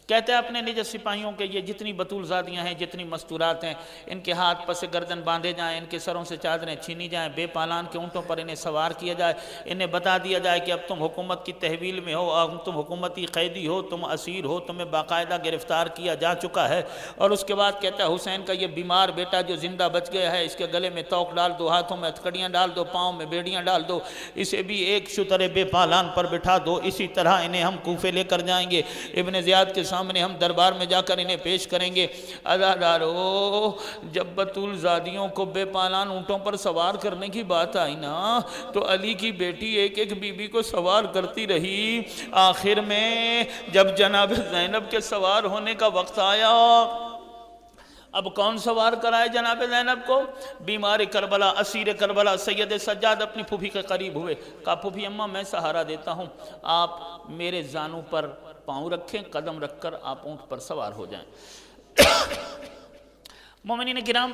کہتے ہیں اپنے نجس سپاہیوں کے یہ جتنی بطول زادیاں ہیں، جتنی مستورات ہیں، ان کے ہاتھ پس گردن باندھے جائیں، ان کے سروں سے چادریں چھینی جائیں، بے پالان کے اونٹوں پر انہیں سوار کیا جائے، انہیں بتا دیا جائے کہ اب تم حکومت کی تحویل میں ہو، اب تم حکومتی قیدی ہو، تم اسیر ہو، تمہیں باقاعدہ گرفتار کیا جا چکا ہے۔ اور اس کے بعد کہتا ہے حسین کا یہ بیمار بیٹا جو زندہ بچ گیا ہے، اس کے گلے میں توق ڈال دو، ہاتھوں میں ہتھکڑیاں ڈال دو، پاؤں میں بیڑیاں ڈال دو، اسے بھی ایک شتر بے پالان پر بٹھا دو۔ اسی طرح انہیں ہم کوفے لے کر جائیں گے، ابن زیاد کے سامنے ہم دربار میں جا کر انہیں پیش کریں گے۔ عزادارو، جب بطول زادیوں کو بے پالان اونٹوں پر سوار کرنے کی بات آئی نا، تو علی کی بیٹی ایک ایک بی بی کو سوار کرتی رہی۔ آخر میں جب جناب زینب کے سوار ہونے کا وقت آیا، اب کون سوار کرائے جناب زینب کو؟ بیمار کربلا، اسیر کربلا سید سجاد اپنی پھوپھی کے قریب ہوئے، کہا پھوپھی اماں میں سہارا دیتا ہوں، آپ میرے زانوں پر پاؤں رکھیں، قدم رکھ کر آپ اونٹ پر سوار ہو جائیں۔ مومنین کرام،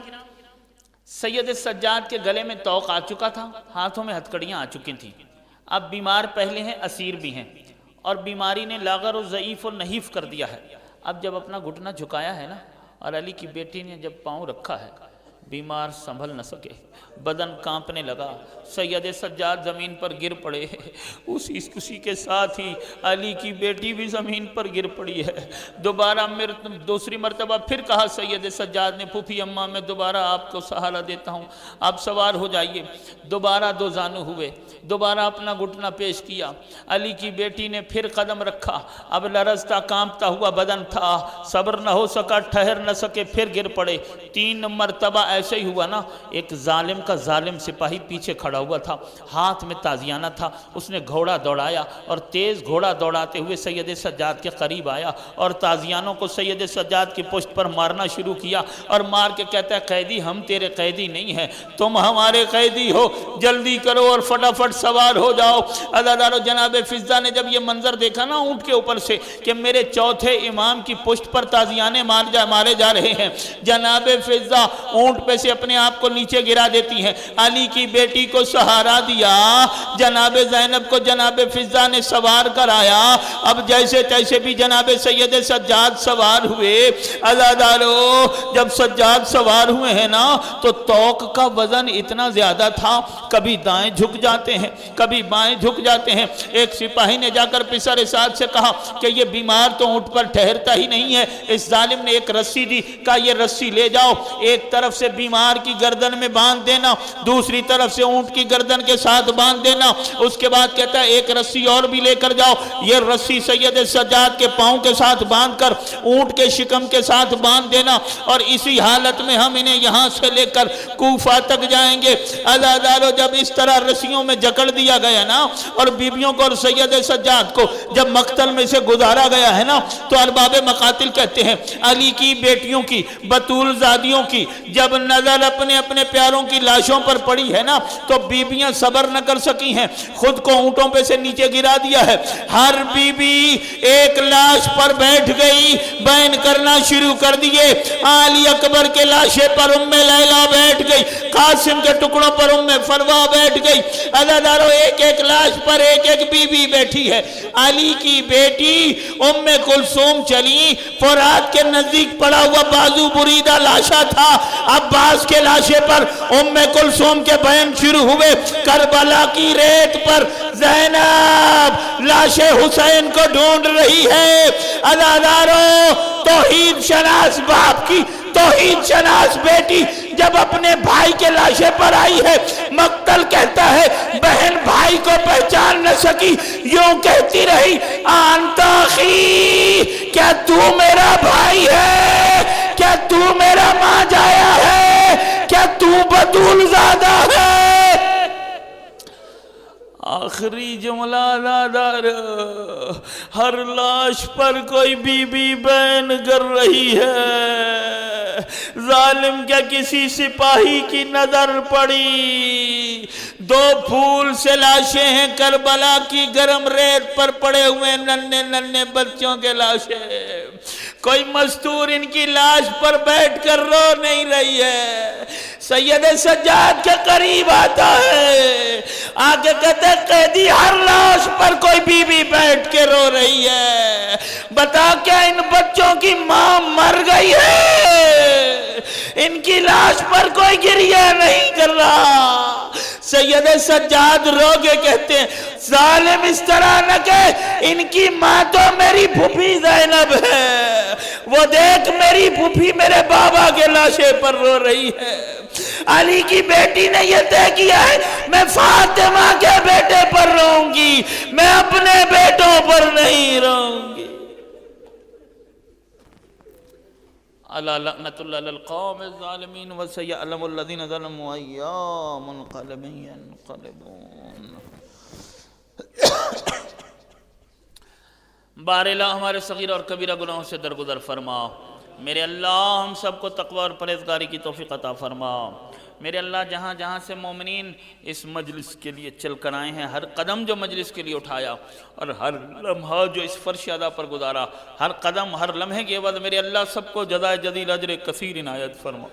سید سجاد کے گلے میں توق آ چکا تھا، ہاتھوں میں ہتھکڑیاں آ چکی تھیں۔ اب بیمار پہلے ہیں، اسیر بھی ہیں، اور بیماری نے لاغر و ضعیف و نحیف کر دیا ہے۔ اب جب اپنا گھٹنا جھکایا ہے نا، اور علی کی بیٹی نے جب پاؤں رکھا ہے، بیمار سنبھل نہ سکے، بدن کانپنے لگا، سید سجاد زمین پر گر پڑے، اسی کے ساتھ ہی علی کی بیٹی بھی زمین پر گر پڑی ہے۔ دوسری مرتبہ پھر کہا سید سجاد نے پھوپھی اماں میں دوبارہ آپ کو سہارا دیتا ہوں، آپ سوار ہو جائیے۔ دوبارہ دو زانو ہوئے، دوبارہ اپنا گھٹنا پیش کیا، علی کی بیٹی نے پھر قدم رکھا، اب لرزتا کانپتا ہوا بدن تھا، صبر نہ ہو سکا، ٹھہر نہ سکے، پھر گر پڑے۔ 3 مرتبہ ایسے ہی ہوا نا، ایک ظالم کا ظالم سپاہی پیچھے کھڑا ہوا تھا، ہاتھ میں تازیانہ تھا، اس نے گھوڑا دوڑایا اور تیز گھوڑا دوڑاتے ہوئے سید سجاد کے قریب آیا اور تازیانوں کو سید سجاد کی پشت پر مارنا شروع کیا اور مار کے کہتا ہے قیدی ہم تیرے قیدی نہیں ہیں، تم ہمارے قیدی ہو، جلدی کرو اور فٹافٹ سوار ہو جاؤ۔ عزادارو جناب فضہ نے جب یہ منظر دیکھا نا اونٹ کے اوپر سے کہ میرے چوتھے امام کی پشت پر تازیانے مارے جا رہے ہیں، جناب فضہ اونٹ پہ سے اپنے آپ کو نیچے گرا دیتی ہیں، علی کی بیٹی کو سہارا دیا، جناب زینب کو جناب فضہ نے سوار کرایا، اب جیسے تیسے بھی جناب سید سجاد سوار ہوئے۔ عزادارو جب سجاد سوار ہوئے ہیں نا تو توق کا وزن اتنا زیادہ تھا، کبھی دائیں جھک جاتے ہیں کبھی بائیں جھک جاتے ہیں۔ ایک سپاہی نے جا کر پسر سعد سے کہا کہ یہ بیمار تو اونٹ پر ٹھہرتا ہی نہیں ہے، اس ظالم نے ایک رسی دی، کہا یہ رسی لے جاؤ، ایک طرف سے بیمار کی گردن میں باندھ دینا، دوسری طرف سے اونٹ کی گردن کے ساتھ باندھ دینا، اس کے بعد کہتا ہے ایک رسی اور بھی لے کر جاؤ، یہ رسی سید سجاد کے پاؤں کے ساتھ باندھ کر اونٹ کے شکم کے ساتھ باندھ دینا، اور اسی حالت میں ہم انہیں یہاں سے لے کر کوفہ تک جائیں گے۔ عزادارو جب اس طرح رسیوں میں جکڑ دیا گیا نا اور بیبیوں کو اور سید سجاد کو جب مقتل میں سے گزارا گیا ہے نا تو ارباب مقاتل کہتے ہیں علی کی بیٹیوں کی، بطول زادیوں کی جب نظر اپنے اپنے پیاروں کی لاشوں پر پڑی ہے نا تو بیبیاں صبر نہ کر سکی ہیں، خود کو اونٹوں پہ سے نیچے گرا دیا ہے، ہر بیوی ایک لاش پر بیٹھ گئی، بیان کرنا شروع کر دیے۔ علی اکبر کے لاشے پر ام لیلا بیٹھ گئی، قاسم کے ٹکڑوں پر ام فروا بیٹھ گئی، عزادارو ایک ایک لاش پر ایک ایک بیوی بیٹھی ہے۔ علی کی بیٹی ام کلثوم چلی، فرات کے نزدیک پڑا ہوا بازو بریدہ لاشا تھا، عباس کے لاشے پر ام کلثوم کے بیان شروع ہوئے، کربلا کی ریت پر زینب لاش حسین کو ڈھونڈ رہی ہے۔ عزادارو توحید شناس باپ کی توحید شناس بیٹی جب اپنے بھائی کے لاشے پر آئی ہے، مقتل کہتا ہے بہن بھائی کو پہچان نہ سکی، یوں کہتی رہی آنتا خی، کیا تو میرا بھائی ہے؟ کیا تو میرا ماں جایا ہے؟ کیا تو بطول زادہ ہے؟ آخری جملہ عزادار، ہر لاش پر کوئی بی بی بین کر رہی ہے، ظالم کیا کسی سپاہی کی نظر پڑی، دو پھول سے لاشیں ہیں کربلا کی گرم ریت پر پڑے ہوئے ننھے ننھے بچوں کے لاشیں، کوئی مستور ان کی لاش پر بیٹھ کر رو نہیں رہی ہے۔ سید سجاد کے قریب آتا ہے، آگے کہتے قیدی ہر لاش پر کوئی بی بی بیٹھ کے رو رہی ہے، بتا کیا ان بچوں کی ماں مر گئی ہے؟ ان کی لاش پر کوئی گریہ نہیں کر رہا۔ سید سجاد روگے کہتے ہیں ظالم اس طرح نہ کہ ان کی ماں تو میری پھوپھی زینب ہے، وہ دیکھ میری پھوپھی میرے بابا کے لاشے پر رو رہی ہے۔ علی کی بیٹی نے یہ طے کیا ہے میں فاطمہ کے بیٹے پر رہوں گی، میں اپنے بیٹوں پر نہیں رہوں گی۔ الا لعنت اللہ علی القوم الظالمین وسیعلم الذین ظلموا ای منقلب ینقلبون۔ بار الہ ہمارے صغیر اور کبیرہ گناہوں سے درگزر فرما، میرے اللہ ہم سب کو تقوی اور پرہیزگاری کی توفیق عطا فرما۔ میرے اللہ جہاں جہاں سے مومنین اس مجلس کے لیے چل کر آئے ہیں، ہر قدم جو مجلس کے لیے اٹھایا اور ہر لمحہ جو اس فرش ادا پر گزارا، ہر قدم ہر لمحے کے عوض میرے اللہ سب کو جزائے جزیل اجر کثیر عنایت فرما۔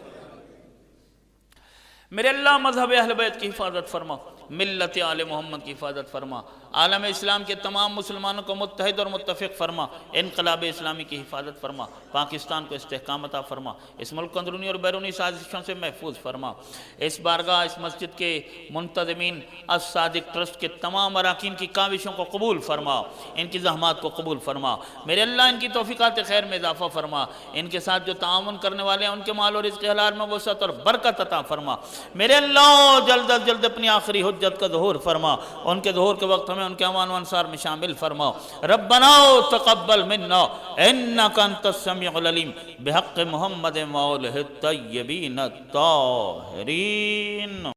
میرے اللہ مذہب اہل بیت کی حفاظت فرما، ملت آل محمد کی حفاظت فرما، عالم اسلام کے تمام مسلمانوں کو متحد اور متفق فرما، انقلاب اسلامی کی حفاظت فرما، پاکستان کو استحکام عطا فرما، اس ملک کو اندرونی اور بیرونی سازشوں سے محفوظ فرما، اس بارگاہ اس مسجد کے منتظمین الصادق ٹرسٹ کے تمام اراکین کی کاوشوں کو قبول فرما، ان کی زحمات کو قبول فرما، میرے اللہ ان کی توفیقات خیر میں اضافہ فرما، ان کے ساتھ جو تعاون کرنے والے ہیں ان کے مال اور رزق حلال میں وسعت اور برکت عطا فرما، میرے اللہ جلد از جلد اپنی آخری حجت کا ظہور فرما، ان کے ظہور کے وقت ہمیں ہمیں ان کے اعوان و انصار میں شامل فرماؤ۔ ربنا تقبل منا انکا انت السمیع العلیم بحق محمد و آلہ الطیبین الطاہرین۔